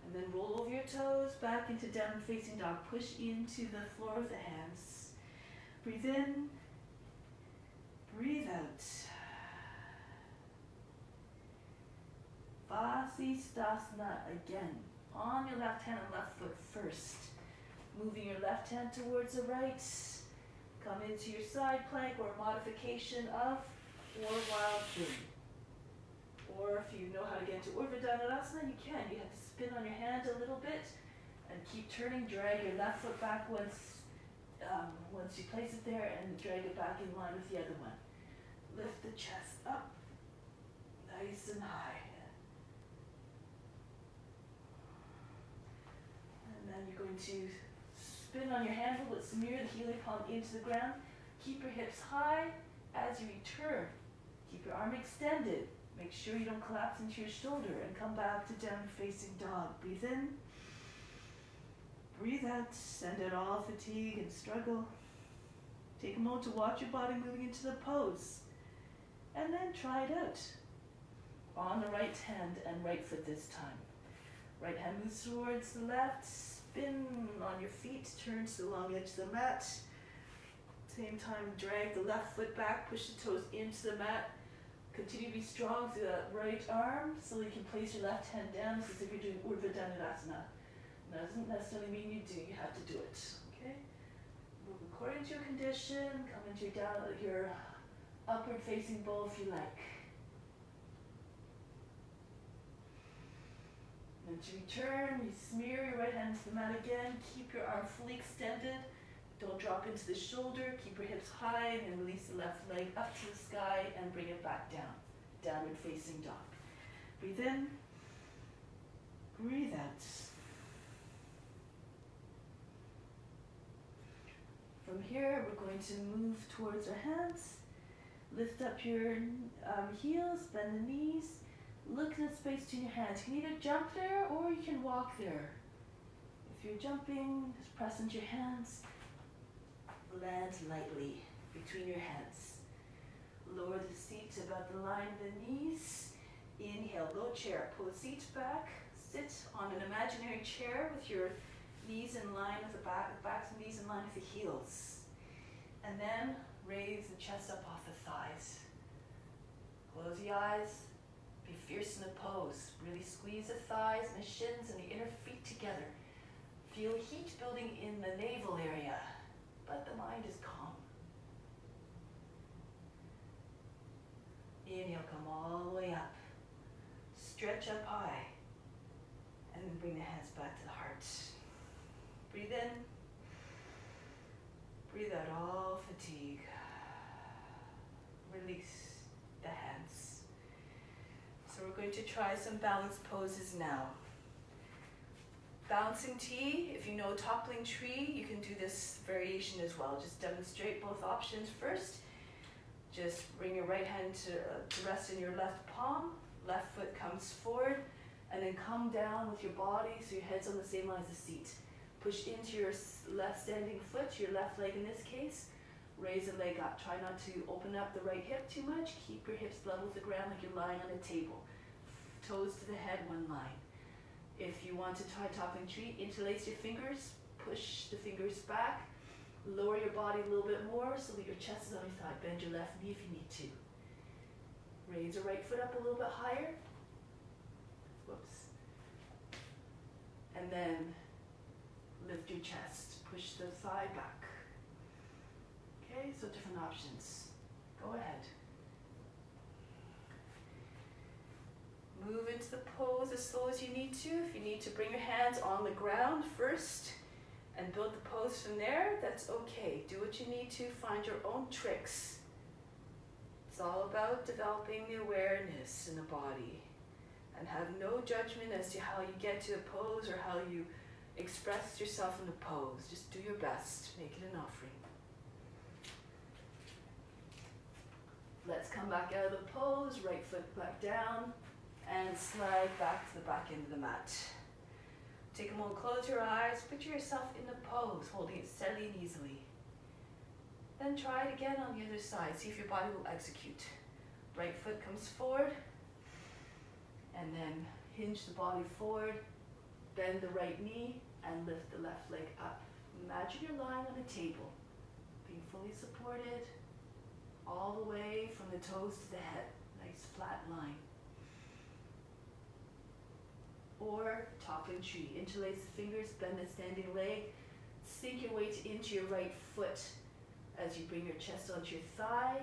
And then roll over your toes, back into downward facing dog. Push into the floor with the hands. Breathe in. Breathe out. Vasisthasana again. On your left hand and left foot first. Moving your left hand towards the right. Come into your side plank or modification of or wild thing. Or if you know how to get into Urdhva Dhanurasana, you can. You have to spin on your hand a little bit and keep turning. Drag your left foot back once you place it there, and drag it back in line with the other one. Lift the chest up, nice and high. And then you're going to spin on your handle, but smear the healing palm into the ground. Keep your hips high as you return. Keep your arm extended. Make sure you don't collapse into your shoulder, and come back to downward facing dog. Breathe in. Breathe out. Send out all fatigue and struggle. Take a moment to watch your body moving into the pose. And then try it out. On the right hand and right foot this time. Right hand moves towards the left. Spin on your feet. Turn to the long edge of the mat. Same time, drag the left foot back. Push the toes into the mat. Continue to be strong through that right arm so you can place your left hand down. This is if you're doing Urdhva Dhanurasana. That doesn't necessarily mean you do. You have to do it. Okay? Move according to your condition. Come into your upward facing bow if you like. And to return, you smear your right hand to the mat again. Keep your arm fully extended. Don't drop into the shoulder. Keep your hips high, and then release the left leg up to the sky and bring it back down. Downward facing dog. Breathe in. Breathe out. From here, we're going to move towards our hands. Lift up your heels, bend the knees. Look at the space between your hands. You can either jump there or you can walk there. If you're jumping, just press into your hands. Land lightly between your hands. Lower the seat about the line of the knees. Inhale, low chair. Pull the seat back. Sit on an imaginary chair with your knees in line with the backs and knees in line with the heels. And then raise the chest up off the thighs. Close the eyes. Be fierce in the pose. Really squeeze the thighs and the shins and the inner feet together. Feel heat building in the navel area, but the mind is calm. Inhale, come all the way up. Stretch up high. And then bring the hands back to the heart. Breathe in. Breathe out all fatigue. Release the hands. So we're going to try some balance poses now. Bouncing T, if you know toppling tree, you can do this variation as well. Just demonstrate both options first. Just bring your right hand to rest in your left palm, left foot comes forward, and then come down with your body so your head's on the same line as the seat. Push into your left standing foot, your left leg in this case. Raise the leg up. Try not to open up the right hip too much. Keep your hips level with the ground like you're lying on a table. Toes to the head, one line. If you want to try toppling tree, interlace your fingers, push the fingers back, lower your body a little bit more so that your chest is on your thigh. Bend your left knee if you need to. Raise your right foot up a little bit higher. Whoops. And then lift your chest. Push the thigh back. Okay, so different options. Go ahead. Move into the pose as slow as you need to. If you need to bring your hands on the ground first and build the pose from there, that's okay. Do what you need to. Find your own tricks. It's all about developing the awareness in the body and have no judgment as to how you get to a pose or how you express yourself in the pose. Just do your best. Make it an offering. Let's come back out of the pose, right foot back down, and slide back to the back end of the mat. Take a moment, close your eyes, picture yourself in the pose, holding it steadily and easily. Then try it again on the other side, see if your body will execute. Right foot comes forward, and then hinge the body forward, bend the right knee, and lift the left leg up. Imagine you're lying on a table, being fully supported, all the way from the toes to the head, nice flat line. Or toppling tree, interlace the fingers, bend the standing leg, sink your weight into your right foot as you bring your chest onto your thigh,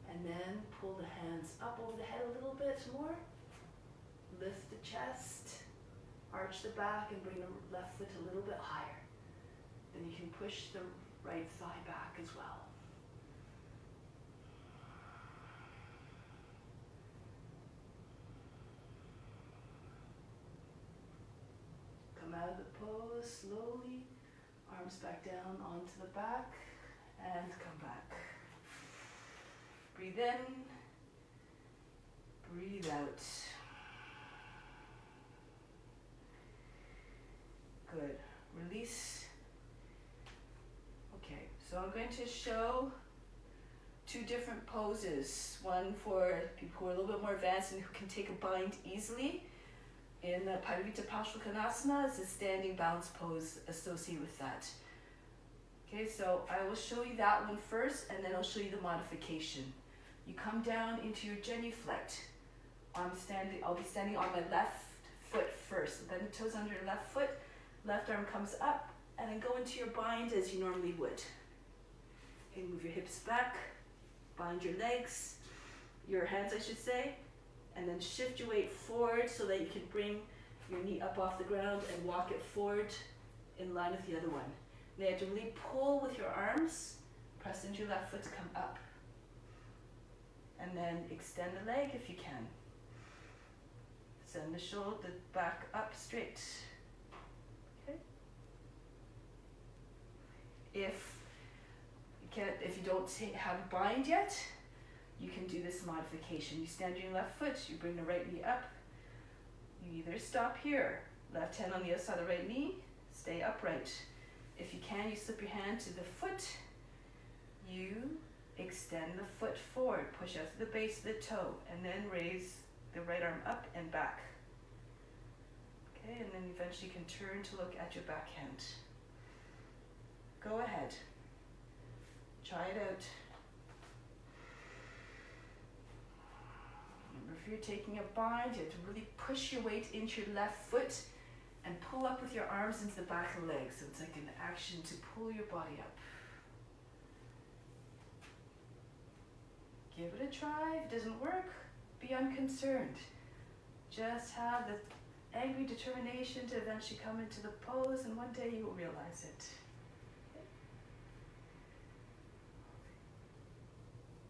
and then pull the hands up over the head a little bit more. Lift the chest, arch the back, and bring the left foot a little bit higher. Then you can push the right thigh back as well. Come out of the pose slowly, arms back down onto the back, and come back. Breathe in, breathe out. Good. Release. Okay, so I'm going to show two different poses. One for people who are a little bit more advanced and who can take a bind easily. In the Parivita Paschimottanasana is a standing balance pose associated with that. Okay, so I will show you that one first, and then I'll show you the modification. You come down into your genuflect. I'll be standing on my left foot first. Then the toes under your left foot, left arm comes up, and then go into your bind as you normally would. Okay, move your hips back, bind your legs, your hands I should say, and then shift your weight forward so that you can bring your knee up off the ground and walk it forward in line with the other one. Now you have to really pull with your arms, press into your left foot to come up. And then extend the leg if you can. Send the shoulder, the back up straight. Okay. If you don't have a bind yet, you can do this modification. You stand on your left foot, you bring the right knee up. You either stop here, left hand on the other side of the right knee, stay upright. If you can, you slip your hand to the foot. You extend the foot forward, push out to the base of the toe, and then raise the right arm up and back. Okay, and then eventually you can turn to look at your back hand. Go ahead. Try it out. Remember, if you're taking a bind, you have to really push your weight into your left foot and pull up with your arms into the back of the legs. So it's like an action to pull your body up. Give it a try. If it doesn't work, be unconcerned. Just have the angry determination to eventually come into the pose, and one day you will realize it.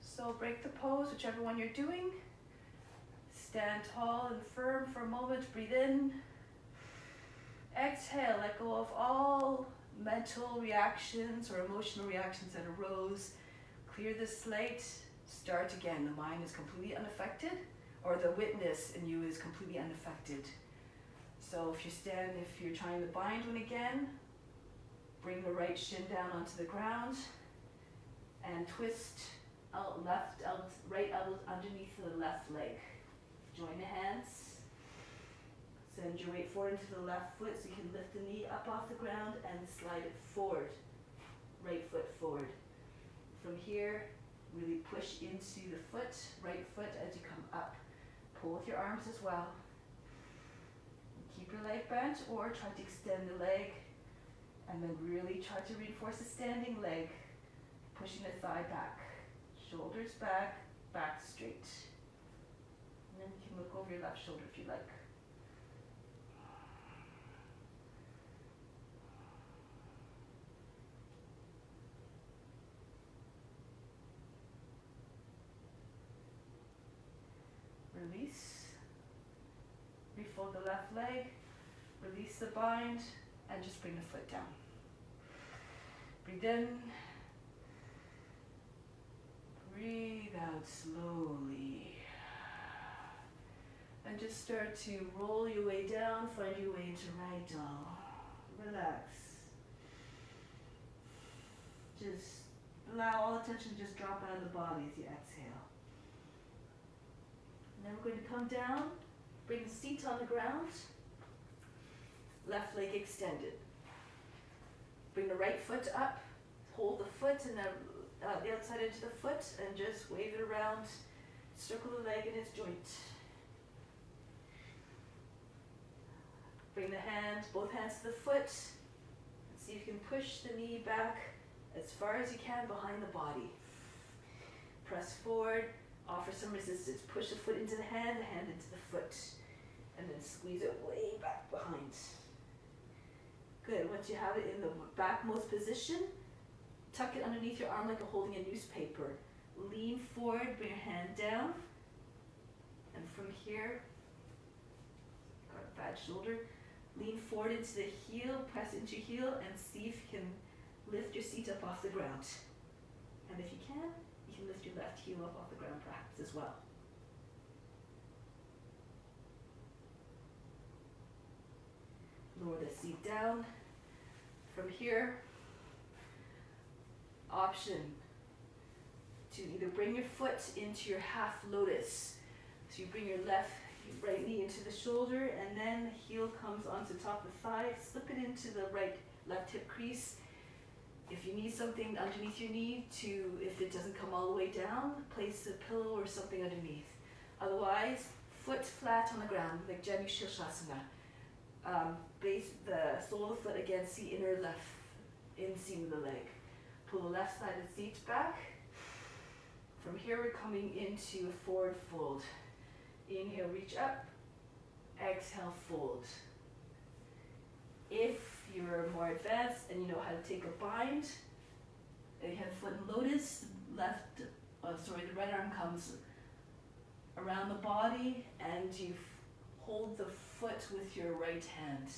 So break the pose, whichever one you're doing. Stand tall and firm for a moment. Breathe in. Exhale, let go of all mental reactions or emotional reactions that arose. Clear the slate, start again. The mind is completely unaffected, or the witness in you is completely unaffected. So if you're trying to bind one again, bring the right shin down onto the ground and twist right elbow underneath the left leg. Join the hands. Send your weight forward into the left foot so you can lift the knee up off the ground and slide it forward. Right foot forward. From here, really push into the foot, right foot as you come up. Pull with your arms as well. Keep your leg bent or try to extend the leg and then really try to reinforce the standing leg. Pushing the thigh back. Shoulders back, back straight. And then you can look over your left shoulder if you like. Release. Refold the left leg. Release the bind and just bring the foot down. Breathe in. Breathe out slowly. And just start to roll your way down, find your way into ragdoll. Relax. Just allow all the tension to just drop out of the body as you exhale. And then we're going to come down, bring the seat on the ground, left leg extended. Bring the right foot up, hold the foot and then the outside edge of the foot and just wave it around, circle the leg in its joint. Bring the hands, both hands to the foot, and see if you can push the knee back as far as you can behind the body. Press forward, offer some resistance. Push the foot into the hand into the foot, and then squeeze it way back behind. Good, once you have it in the backmost position, tuck it underneath your arm like you're holding a newspaper. Lean forward, bring your hand down, and from here, got a bad shoulder, lean forward into the heel, press into your heel, and see if you can lift your seat up off the ground. And if you can lift your left heel up off the ground perhaps as well. Lower the seat down. From here, option to either bring your foot into your half lotus. So you bring your right knee into the shoulder and then the heel comes onto the top of the thigh. Slip it into the left hip crease. If you need something underneath your knee if it doesn't come all the way down, place a pillow or something underneath. Otherwise, foot flat on the ground, like Janu Shirshasana. Base the sole of the foot against the inner left inseam of the leg. Pull the left side of the seat back. From here, we're coming into a forward fold. Inhale, reach up. Exhale, fold. If you're more advanced and you know how to take a bind, you have foot in lotus, the right arm comes around the body and you hold the foot with your right hand.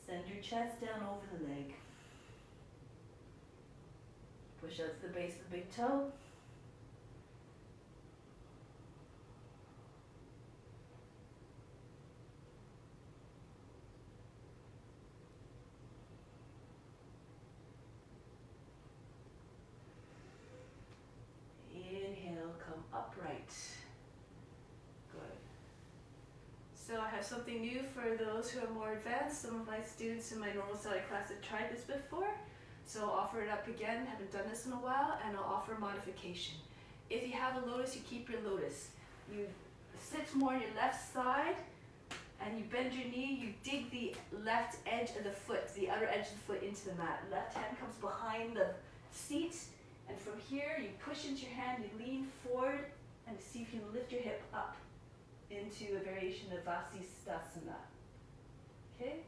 Send your chest down over the leg. Push out to the base of the big toe. Inhale, come upright. Good. So I have something new for those who are more advanced. Some of my students in my normal study class have tried this before. So I'll offer it up again. Haven't done this in a while, and I'll offer a modification. If you have a lotus, you keep your lotus. You sit more on your left side, and you bend your knee. You dig the left edge of the foot, the outer edge of the foot into the mat. Left hand comes behind the seat, and from here you push into your hand. You lean forward, and see if you can lift your hip up into a variation of Vasisthasana. Okay?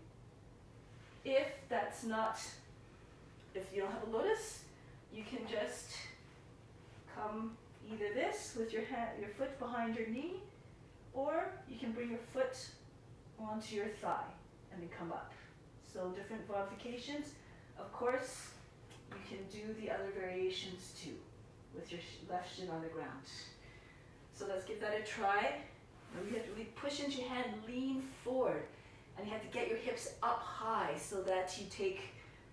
If you don't have a lotus, you can just come either this with your foot behind your knee, or you can bring your foot onto your thigh and then come up. So different modifications. Of course, you can do the other variations too, with your left shin on the ground. So let's give that a try. Now you have to really push into your hand, lean forward, and you have to get your hips up high so that you take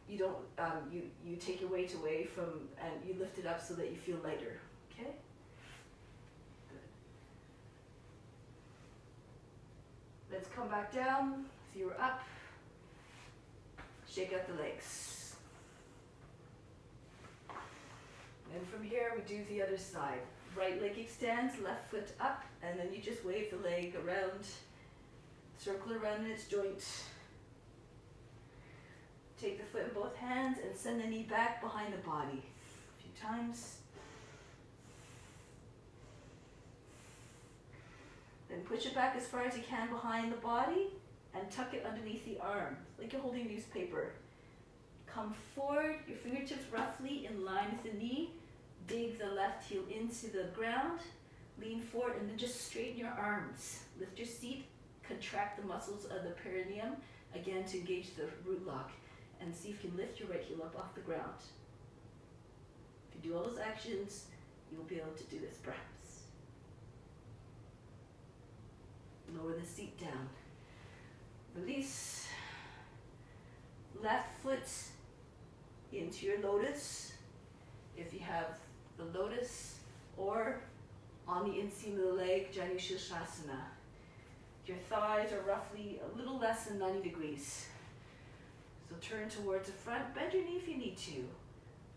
you take your weight away from, and you lift it up so that you feel lighter. Okay? Good. Let's come back down. So you're up. Shake out the legs. And from here we do the other side. Right leg extends, left foot up, and then you just wave the leg around, circle around its joint. Take the foot in both hands and send the knee back behind the body. A few times. Then push it back as far as you can behind the body and tuck it underneath the arm, like you're holding newspaper. Come forward, your fingertips roughly in line with the knee. Dig the left heel into the ground. Lean forward and then just straighten your arms. Lift your seat, contract the muscles of the perineum, again to engage the root lock. And see if you can lift your right heel up off the ground. If you do all those actions, you'll be able to do this perhaps. Lower the seat down. Release. Left foot into your lotus. If you have the lotus, or on the inseam of the leg, Janu Shirshasana. Your thighs are roughly a little less than 90 degrees. So turn towards the front, bend your knee if you need to.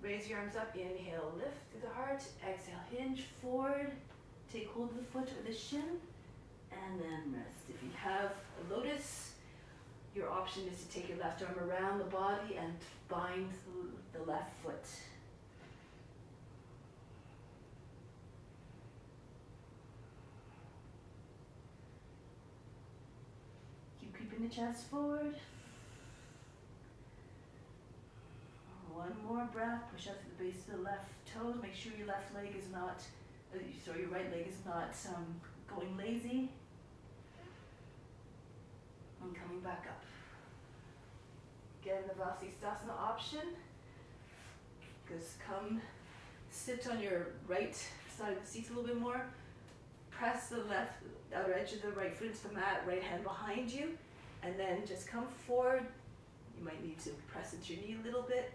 Raise your arms up, inhale, lift through the heart, exhale, hinge forward, take hold of the foot or the shin, and then rest. If you have a lotus, your option is to take your left arm around the body and bind the left foot. Keep creeping the chest forward. One more breath, push up to the base of the left toes. Make sure your left leg is not, your right leg is not going lazy. And coming back up. Again, the Vasisthasana option. Just come sit on your right side of the seat a little bit more. Press the left outer edge of the right foot into the mat, right hand behind you. And then just come forward. You might need to press into your knee a little bit.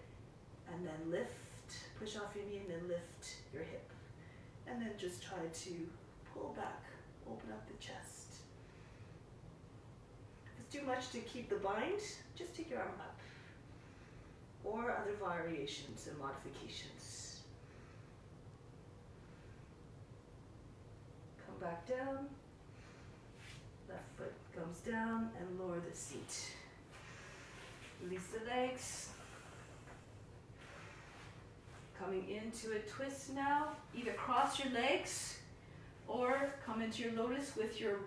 And then lift, push off your knee and then lift your hip. And then just try to pull back, open up the chest. If it's too much to keep the bind, just take your arm up. Or other variations and modifications. Come back down. Left foot comes down and lower the seat. Release the legs. Coming into a twist now, either cross your legs or come into your lotus with your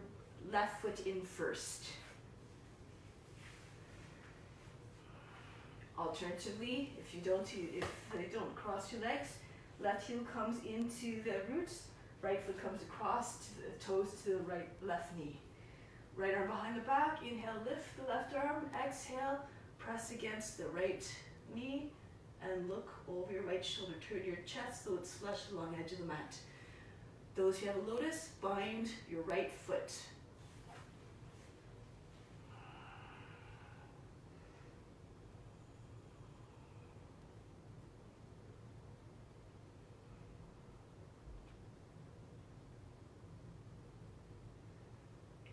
left foot in first. Alternatively, if they don't cross your legs, left heel comes into the roots, right foot comes across to the toes to the left knee. Right arm behind the back, inhale, lift the left arm, exhale, press against the right knee, and look over your right shoulder. Turn your chest so it's flush along the edge of the mat. Those who have a lotus, bind your right foot.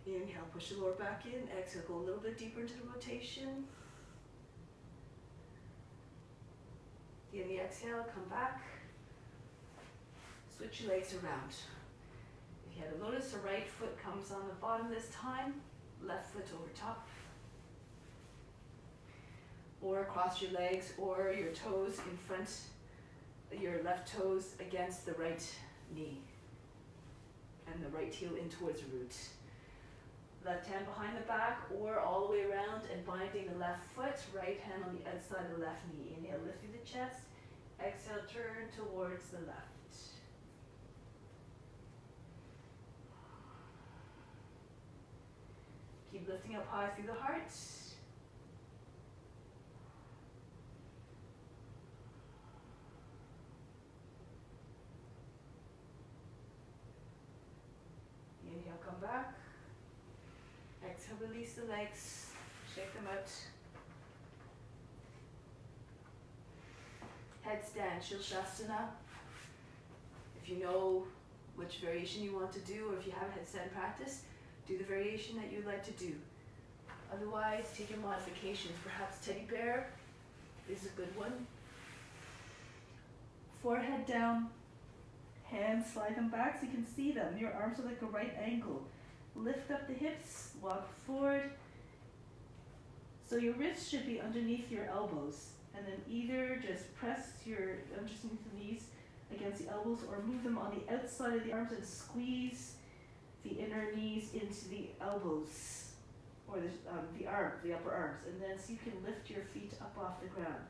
Inhale, push the lower back in. Exhale, go a little bit deeper into the rotation. In the exhale, come back. Switch your legs around. If you had a lotus, the right foot comes on the bottom this time, left foot over top. Or cross your legs or your toes in front, your left toes against the right knee. And the right heel in towards the root. Left hand behind the back or all the way around and binding the left foot, right hand on the outside of the left knee. Inhale, lift through the chest. Exhale, turn towards the left. Keep lifting up high through the heart. Exhale, release the legs, shake them out. Headstand, Shilshasana. If you know which variation you want to do, or if you have a headstand practice, do the variation that you'd like to do. Otherwise, take your modifications. Perhaps teddy bear is a good one. Forehead down, hands slide them back so you can see them. Your arms are like a right angle. Lift up the hips, walk forward. So your wrists should be underneath your elbows. And then either just press your underneath the knees against the elbows, or move them on the outside of the arms and squeeze the inner knees into the elbows, or the upper arms. And then so you can lift your feet up off the ground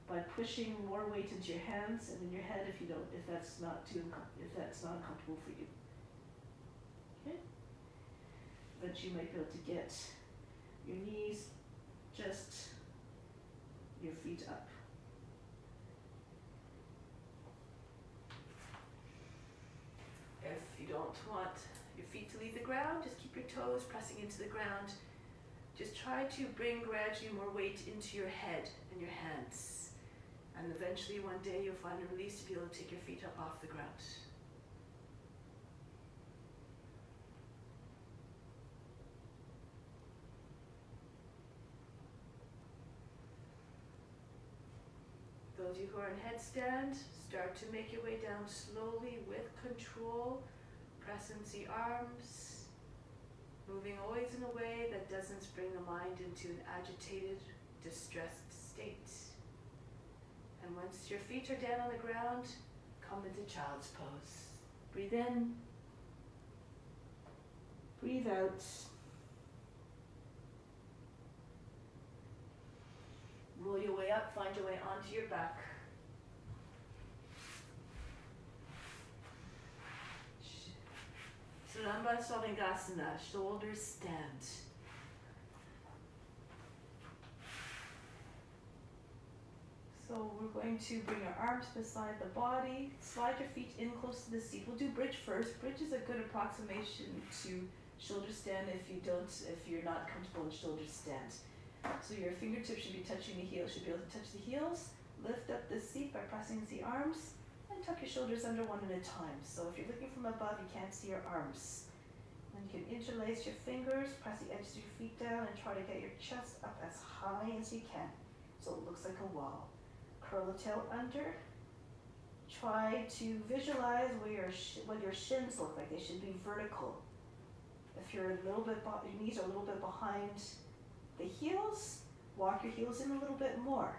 by pushing more weight into your hands and in your head if that's not uncomfortable for you. Okay? But you might be able to get your knees just your feet up. If you don't want your feet to leave the ground, just keep your toes pressing into the ground. Just try to bring gradually more weight into your head and your hands. And eventually one day you'll find a release to be able to take your feet up off the ground. Those of you who are in headstand, start to make your way down slowly with control. Press into the arms, moving always in a way that doesn't bring the mind into an agitated, distressed state. And once your feet are down on the ground, come into child's pose. Breathe in, breathe out. Roll your way up, find your way onto your back. Saramba Savingasana, shoulders stand. So we're going to bring our arms beside the body, slide your feet in close to the seat. We'll do bridge first. Bridge is a good approximation to shoulder stand if you're not comfortable in shoulder stand. So your fingertips should be touching the heels, should be able to touch the heels. Lift up the seat by pressing the arms and tuck your shoulders under one at a time. So if you're looking from above, you can't see your arms. And you can interlace your fingers, press the edges of your feet down, and try to get your chest up as high as you can so it looks like a wall. Curl the tail under. Try to visualize what your shins look like. They should be vertical. If you're a little bit, your knees are a little bit behind the heels, walk your heels in a little bit more.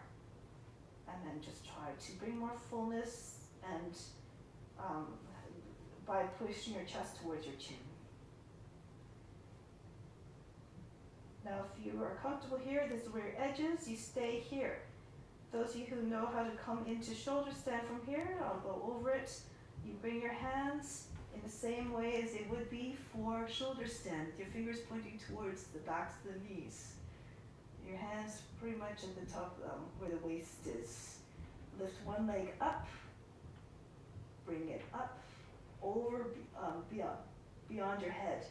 And then just try to bring more fullness and by pushing your chest towards your chin. Now if you are comfortable here, this is where your edges, you stay here. Those of you who know how to come into shoulder stand from here, I'll go over it. You bring your hands in the same way as it would be for shoulder stand, with your fingers pointing towards the backs of the knees. Your hands pretty much at the top where the waist is. Lift one leg up, bring it up, over beyond your head,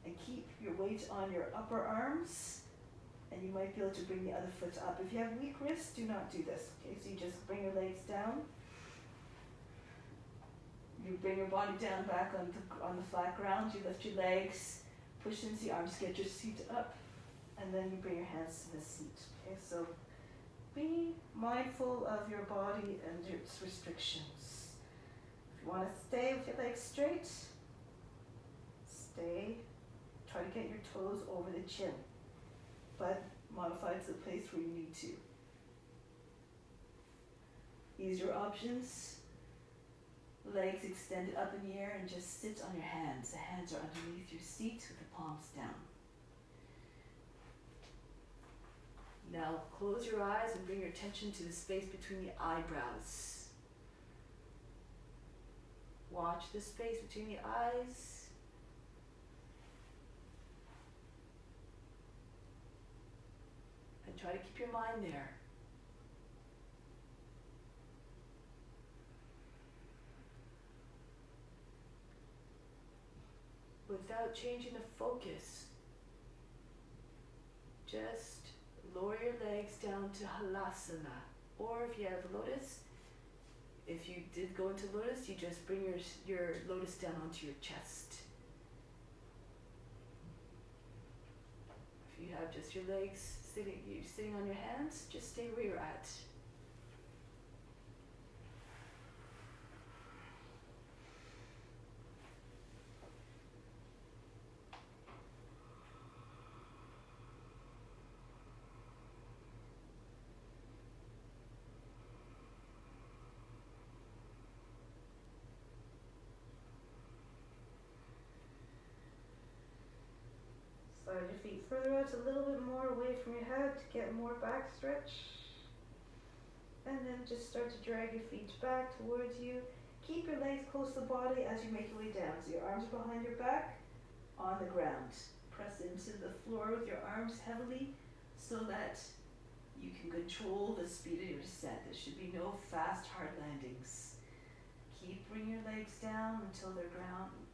and keep your weight on your upper arms, and you might be able to bring the other foot up. If you have weak wrists, do not do this. Okay, so you just bring your legs down. You bring your body down back on the flat ground. You lift your legs, push into the arms, get your seat up, and then you bring your hands to the seat. Okay, so be mindful of your body and its restrictions. If you want to stay with your legs straight, stay. Try to get your toes over the chin, but modify to the place where you need to. These are your options. Legs extended up in the air, and just sit on your hands. The hands are underneath your seat with the palms down. Now close your eyes and bring your attention to the space between the eyebrows. Watch the space between the eyes. And try to keep your mind there. Without changing the focus just lower your legs down to halasana. Or if you have lotus, if you did go into lotus, you just bring your lotus down onto your chest. If you have just your legs sitting on your hands, just stay where you're at. Slide your feet further out, a little bit more away from your head to get more back stretch. And then just start to drag your feet back towards you. Keep your legs close to the body as you make your way down. So your arms are behind your back, on the ground. Press into the floor with your arms heavily so that you can control the speed of your descent. There should be no fast, hard landings. Keep bringing your legs down until they're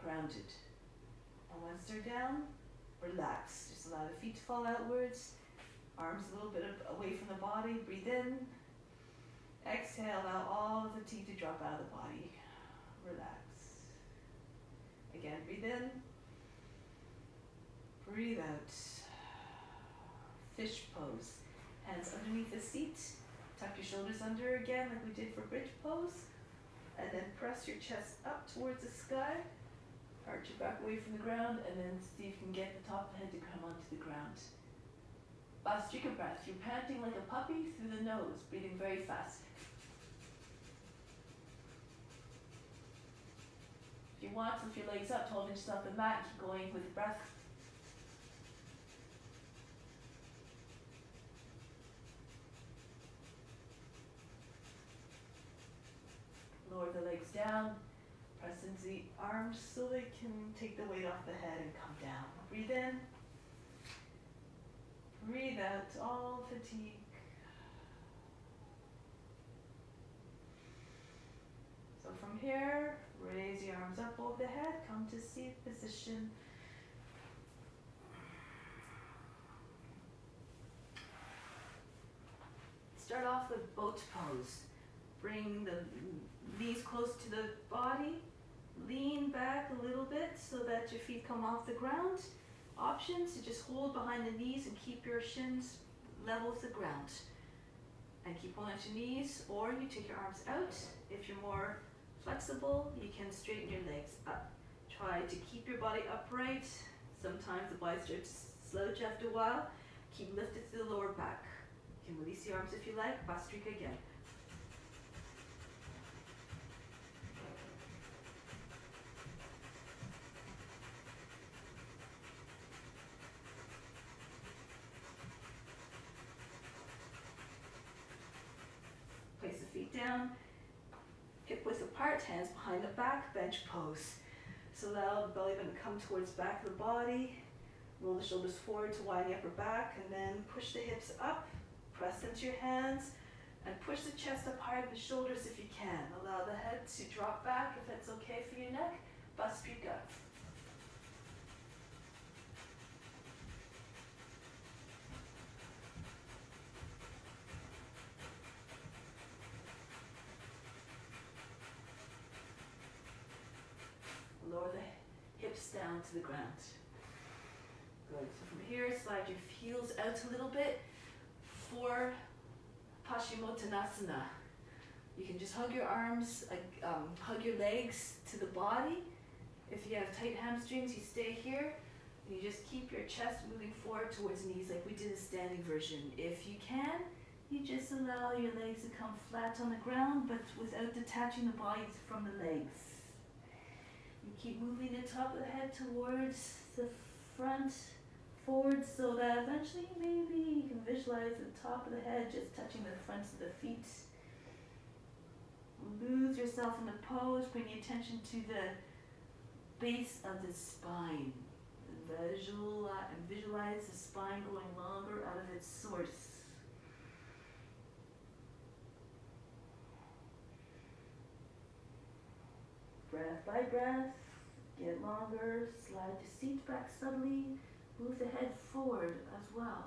grounded. And once they're down, relax. Just allow the feet to fall outwards. Arms a little bit away from the body. Breathe in. Exhale, allow all of the teeth to drop out of the body. Relax. Again, breathe in. Breathe out. Fish pose. Hands underneath the seat. Tuck your shoulders under again like we did for bridge pose. And then press your chest up towards the sky. Arch your back away from the ground and then see if you can get the top of the head to come onto the ground. Bhastrika breath. You're panting like a puppy through the nose, breathing very fast. If you want, lift your legs up 12 inches off the mat. Keep going with the breath. Lower the legs down. Press into the arms so they can take the weight off the head and come down. Breathe in. Breathe out all fatigue. So from here, raise your arms up over the head, come to seat position. Start off with boat pose. Bring the knees close to the body. Lean back a little bit so that your feet come off the ground. Options to just hold behind the knees and keep your shins level with the ground. And keep holding at your knees, or you take your arms out. If you're more flexible, you can straighten your legs up. Try to keep your body upright. Sometimes the body starts to slouch after a while. Keep lifted to the lower back. You can release the arms if you like. Bhastrika again. Place the feet down, hip width apart, hands behind the back, bench pose. So allow the belly button to come towards the back of the body. Roll the shoulders forward to widen the upper back, and then push the hips up, press into your hands, and push the chest up higher than the shoulders if you can. Allow the head to drop back if that's okay for your neck. Bhastrika. Lower the hips down to the ground. Good. So from here, slide your heels out a little bit for Paschimottanasana. You can just hug your arms, hug your legs to the body. If you have tight hamstrings, you stay here. And you just keep your chest moving forward towards the knees like we did the standing version. If you can, you just allow your legs to come flat on the ground, but without detaching the body from the legs. You keep moving the top of the head towards the front, forward, so that eventually maybe you can visualize the top of the head just touching the fronts of the feet. Lose yourself in the pose, bring your attention to the base of the spine. Visualize the spine going longer out of its source. Breath by breath, get longer, slide the seat back subtly, move the head forward as well.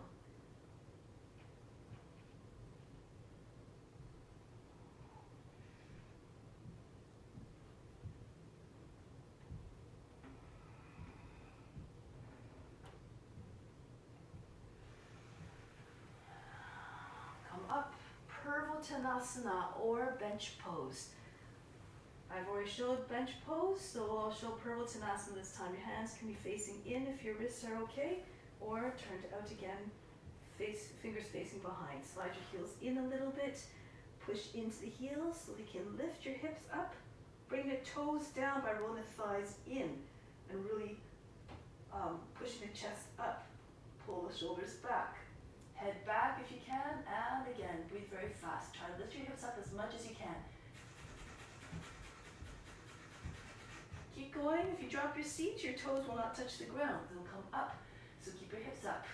Purvottanasana or bench pose. I've already showed bench pose, so I'll show Purvottanasana this time. Your hands can be facing in if your wrists are okay, or turned out again, fingers facing behind. Slide your heels in a little bit, push into the heels so you can lift your hips up. Bring the toes down by rolling the thighs in and really pushing the chest up. Pull the shoulders back. Head back if you can, and again, breathe very fast. Try to lift your hips up as much as you can. Keep going. If you drop your seat, your toes will not touch the ground. They'll come up, so keep your hips up.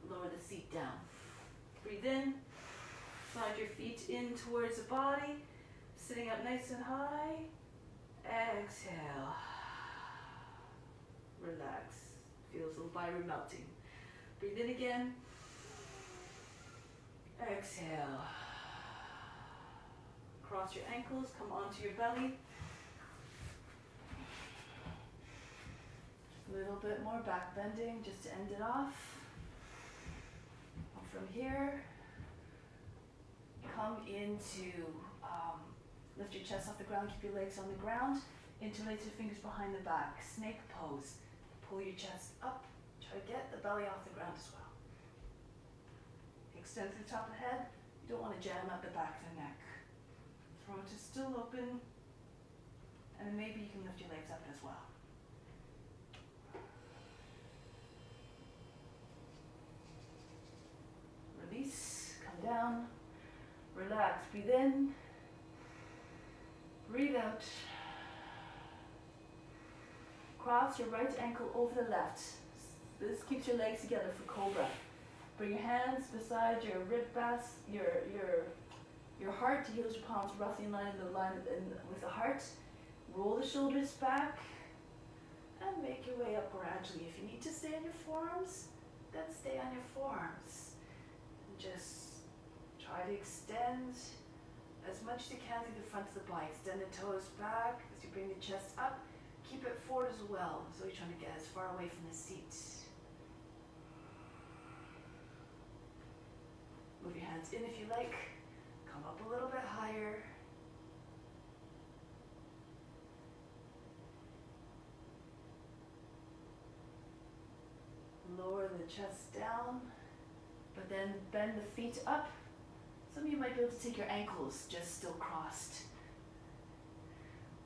Lower the seat down. Breathe in. Slide your feet in towards the body. Sitting up nice and high. Exhale. Relax. Feels a little vibrant melting. Breathe in again. Exhale. Cross your ankles. Come onto your belly. A little bit more back bending just to end it off. From here, come into, lift your chest off the ground, keep your legs on the ground, interlace your fingers behind the back, snake pose. Pull your chest up, try to get the belly off the ground as well. Extend through the top of the head, you don't want to jam up the back of the neck. Throat is still open, and maybe you can lift your legs up as well. Release, come down, relax, breathe in, breathe out. Cross your right ankle over the left. This keeps your legs together for cobra. Bring your hands beside your rib bas, your heart. The heels of your palms roughly in line with the heart. Roll the shoulders back and make your way up gradually. If you need to stay on your forearms, then stay on your forearms. Just try to extend as much as you can through the front of the body. Extend the toes back as you bring the chest up. Keep it forward as well, so you're trying to get as far away from the seat. Move your hands in if you like. Come up a little bit higher. Lower the chest down. But then bend the feet up. Some of you might be able to take your ankles just still crossed.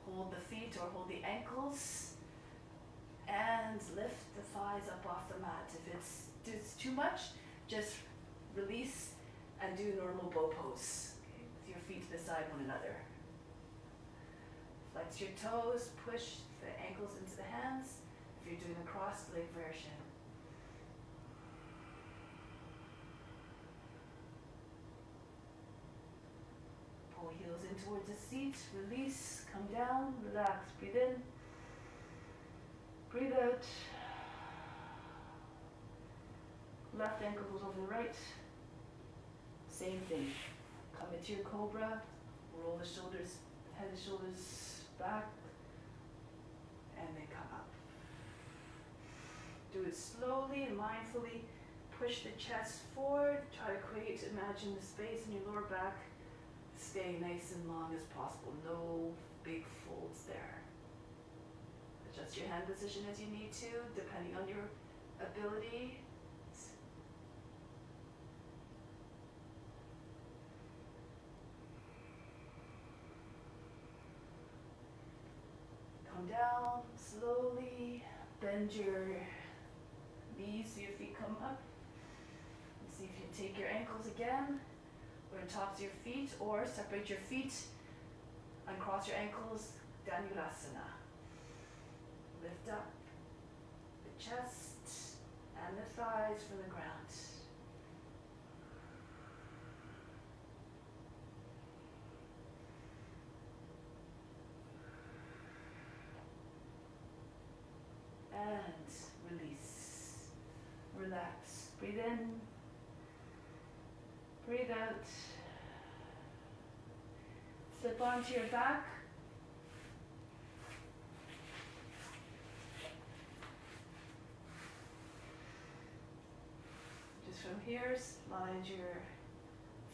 Hold the feet or hold the ankles and lift the thighs up off the mat. If it's too much, just release and do normal bow pose. Okay, with your feet beside one another. Flex your toes, push the ankles into the hands if you're doing a cross-leg version. Pull heels in towards the seat, release, come down, relax, breathe in, breathe out. Left ankle goes over the right. Same thing. Come into your cobra, roll the shoulders, head and shoulders back, and then come up. Do it slowly and mindfully. Push the chest forward, try to imagine the space in your lower back. Stay nice and long as possible. No big folds there. Adjust your hand position as you need to, depending on your ability. Come down slowly. Bend your knees so your feet come up. And see if you can take your ankles again. Or the tops of your feet, or separate your feet and cross your ankles, Dhanurasana. Lift up the chest and the thighs from the ground. And release. Relax. Breathe in. Breathe out. Slip onto your back. here, slide your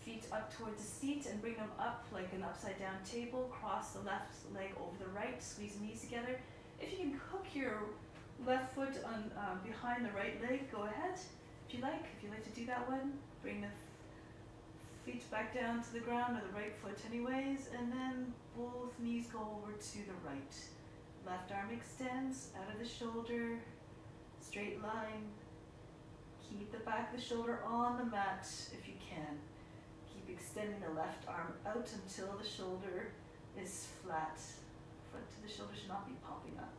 feet up towards the seat and bring them up like an upside down table. Cross the left leg over the right, squeeze the knees together. If you can hook your left foot on behind the right leg, go ahead. If you like to do that one, bring the feet back down to the ground, or the right foot anyways, and then both knees go over to the right. Left arm extends out of the shoulder, straight line. Keep the back of the shoulder on the mat if you can. Keep extending the left arm out until the shoulder is flat. Front to the shoulder should not be popping up.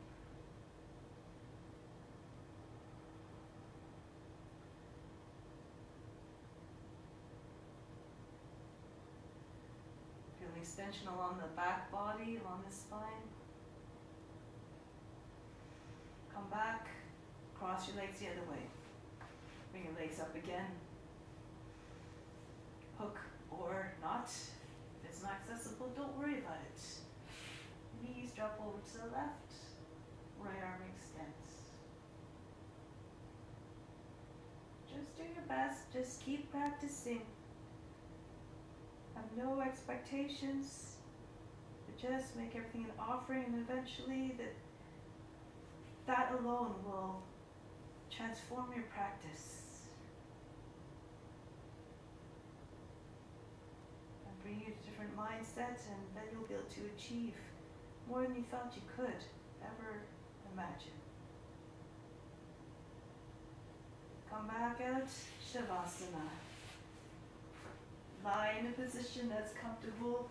Feel an extension along the back body, along the spine. Come back, cross your legs the other way. Bring your legs up again. Hook or not. If it's not accessible, don't worry about it. Knees drop over to the left. Right arm extends. Just do your best. Just keep practicing. Have no expectations. But just make everything an offering, and eventually that alone will transform your practice and bring you to different mindsets, and then you'll be able to achieve more than you thought you could ever imagine. Come back out, Shavasana. Lie in a position that's comfortable,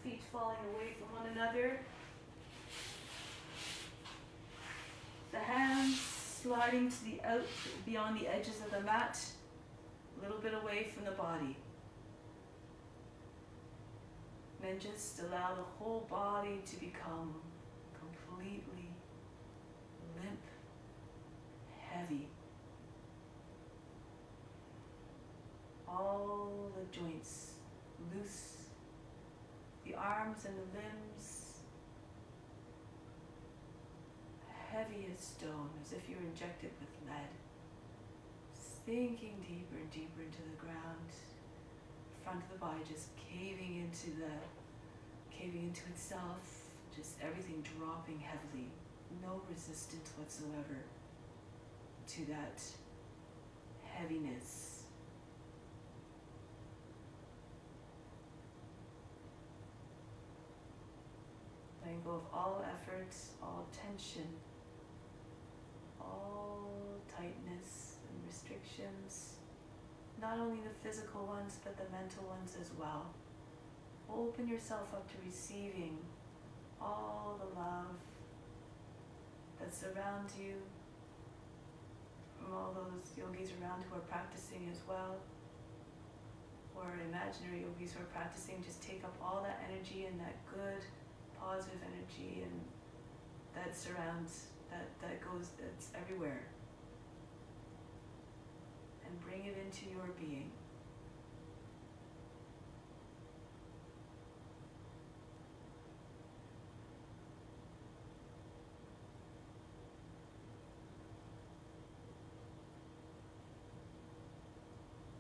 feet falling away from one another. The hands sliding to the out beyond the edges of the mat, a little bit away from the body. Then just allow the whole body to become completely limp, heavy. All the joints loose, the arms and the limbs heavy as stone, as if you were injected with lead, sinking deeper and deeper into the ground. Front of the body just caving into itself, just everything dropping heavily, no resistance whatsoever to that heaviness. Letting go of all effort, all tension, all tightness and restrictions, not only the physical ones, but the mental ones as well. Open yourself up to receiving all the love that surrounds you from all those yogis around who are practicing as well, or imaginary yogis who are practicing. Just take up all that energy and that good, positive energy, and that surrounds, that goes, that's everywhere, and bring it into your being.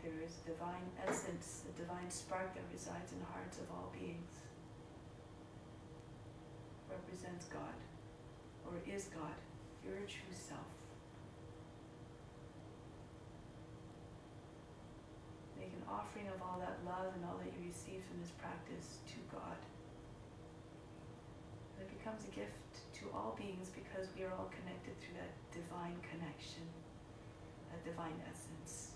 There is divine essence, the divine spark that resides in the hearts of all beings. Represents God, or is God, your true self. Make an offering of all that love and all that you receive from this practice to God. And it becomes a gift to all beings, because we are all connected through that divine connection, that divine essence.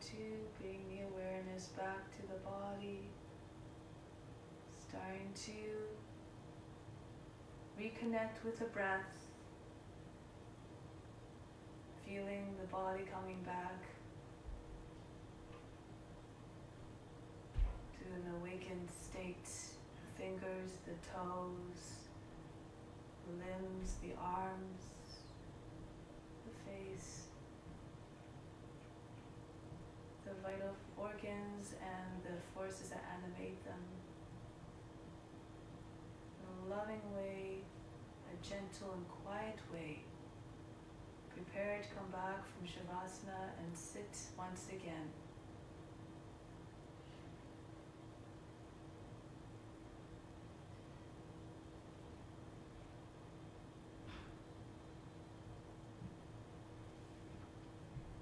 to bring the awareness back to the body, starting to reconnect with the breath, feeling the body coming back to an awakened state. The fingers, the toes, the limbs, the arms, the face, the vital organs and the forces that animate them. In a loving way, a gentle and quiet way. Prepare to come back from Shavasana and sit once again.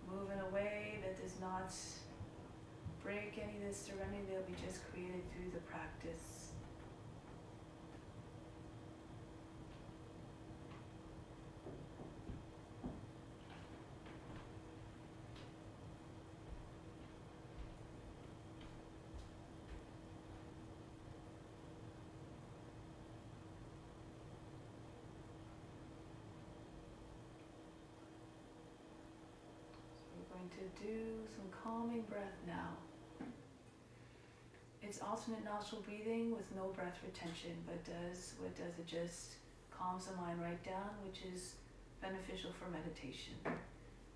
Move in a way that does not break any of the serenity that we just created through the practice. To do some calming breath now. It's alternate nostril breathing with no breath retention, but what does it just calms the mind right down, which is beneficial for meditation.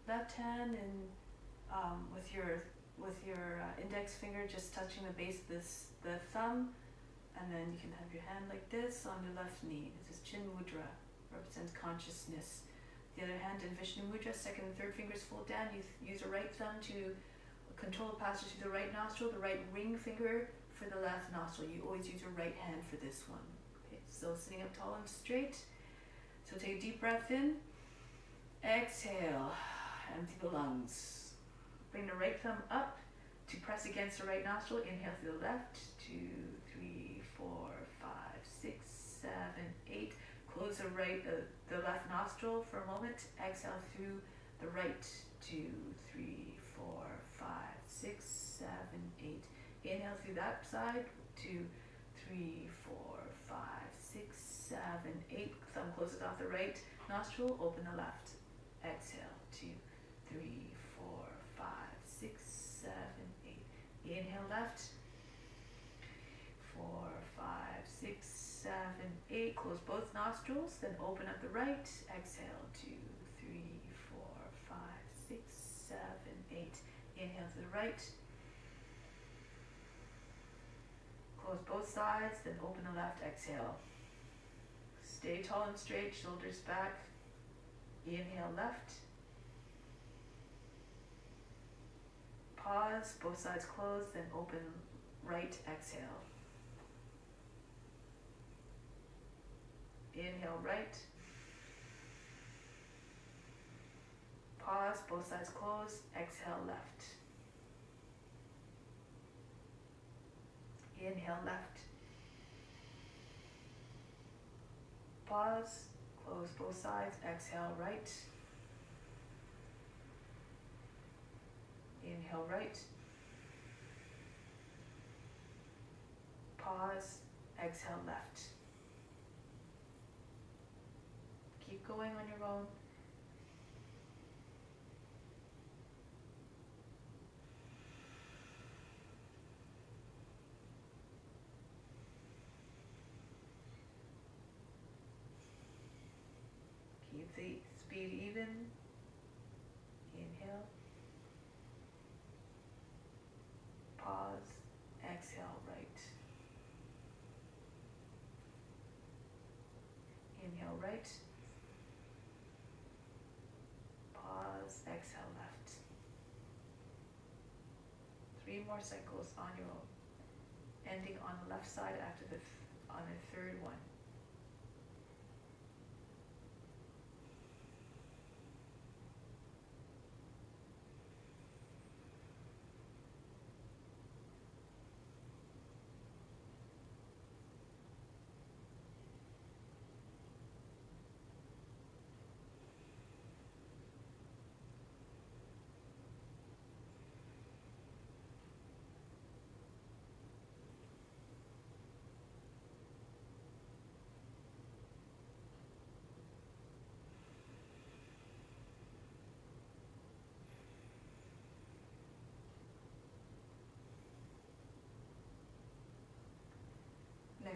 Left hand and with your index finger just touching the base of the thumb, and then you can have your hand like this on your left knee. This is Chin Mudra, represents consciousness. The other hand in Vishnu Mudra, second and third fingers fold down. You use your right thumb to control the passage through the right nostril, the right ring finger for the left nostril. You always use your right hand for this one. Okay, so sitting up tall and straight. So take a deep breath in. Exhale, empty the lungs. Bring the right thumb up to press against the right nostril. Inhale through the left. 2, 3, 4, 5, 6, 7, 8. Close the left nostril for a moment. Exhale through the right. 2, 3, 4, 5, 6, 7, 8. Inhale through that side. 2, 3, 4, 5, 6, 7, 8. Thumb closes off the right nostril. Open the left. Exhale. 2, 3, 4, 5, 6, 7, 8. Inhale left. 4, 5, 6, 7, 8. Close both nostrils, then open up the right. Exhale, 2, 3, 4, 5, 6, 7, 8. Inhale to the right. Close both sides, then open the left. Exhale. Stay tall and straight, shoulders back. Inhale left. Pause, both sides closed, then open right. Exhale. Inhale right. Pause, both sides closed. Exhale left. Inhale left. Pause, close both sides. Exhale right. Inhale right. Pause, exhale left. Keep going on your own. Keep the speed even. Inhale. Pause. Exhale right. Inhale right. Pause. Exhale left. 3 more cycles on your own, ending on the left side after on the third one.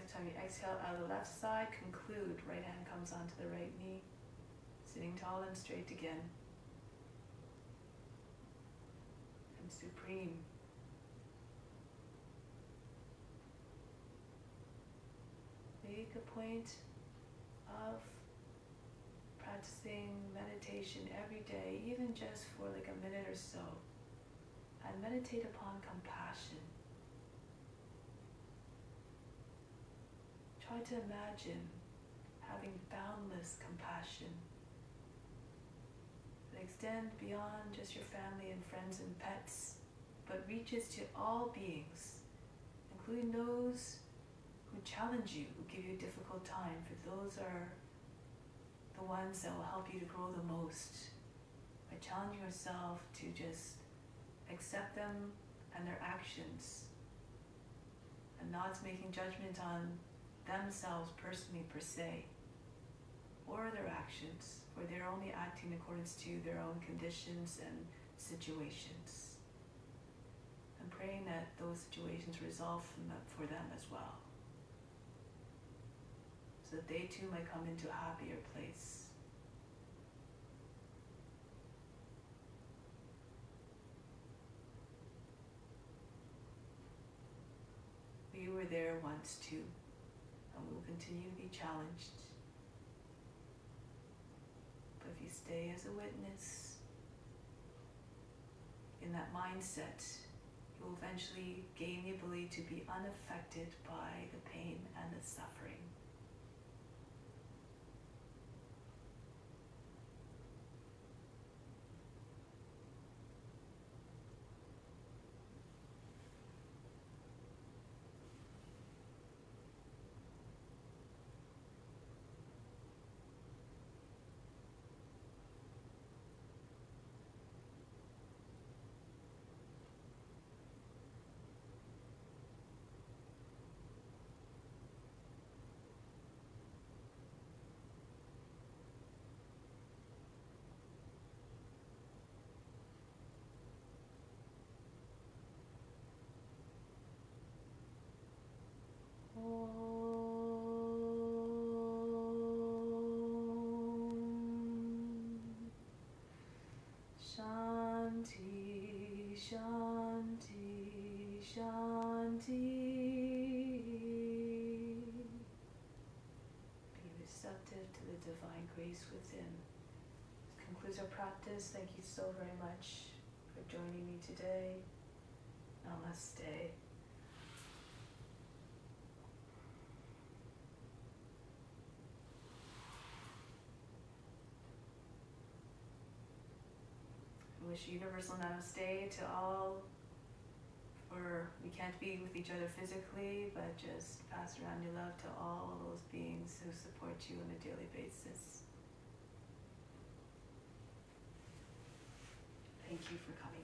next time you exhale out of the left side, conclude. Right hand comes onto the right knee. Sitting tall and straight again. And supreme. Make a point of practicing meditation every day, even just for like a minute or so. And meditate upon compassion. Try to imagine having boundless compassion that extend beyond just your family and friends and pets, but reaches to all beings, including those who challenge you, who give you a difficult time, for those are the ones that will help you to grow the most. By challenging yourself to just accept them and their actions, and not making judgment on themselves personally per se, or their actions, for they're only acting in accordance to their own conditions and situations. And praying that those situations resolve for them as well, so that they too might come into a happier place. We were there once too, and we will continue to be challenged. But if you stay as a witness in that mindset, you will eventually gain the ability to be unaffected by the pain and the suffering. Shanti, Shanti, Shanti. Be receptive to the divine grace within. This concludes our practice. Thank you so very much for joining me today. Namaste. I wish universal namaste to all, for we can't be with each other physically, but just pass around your love to all those beings who support you on a daily basis. Thank you for coming.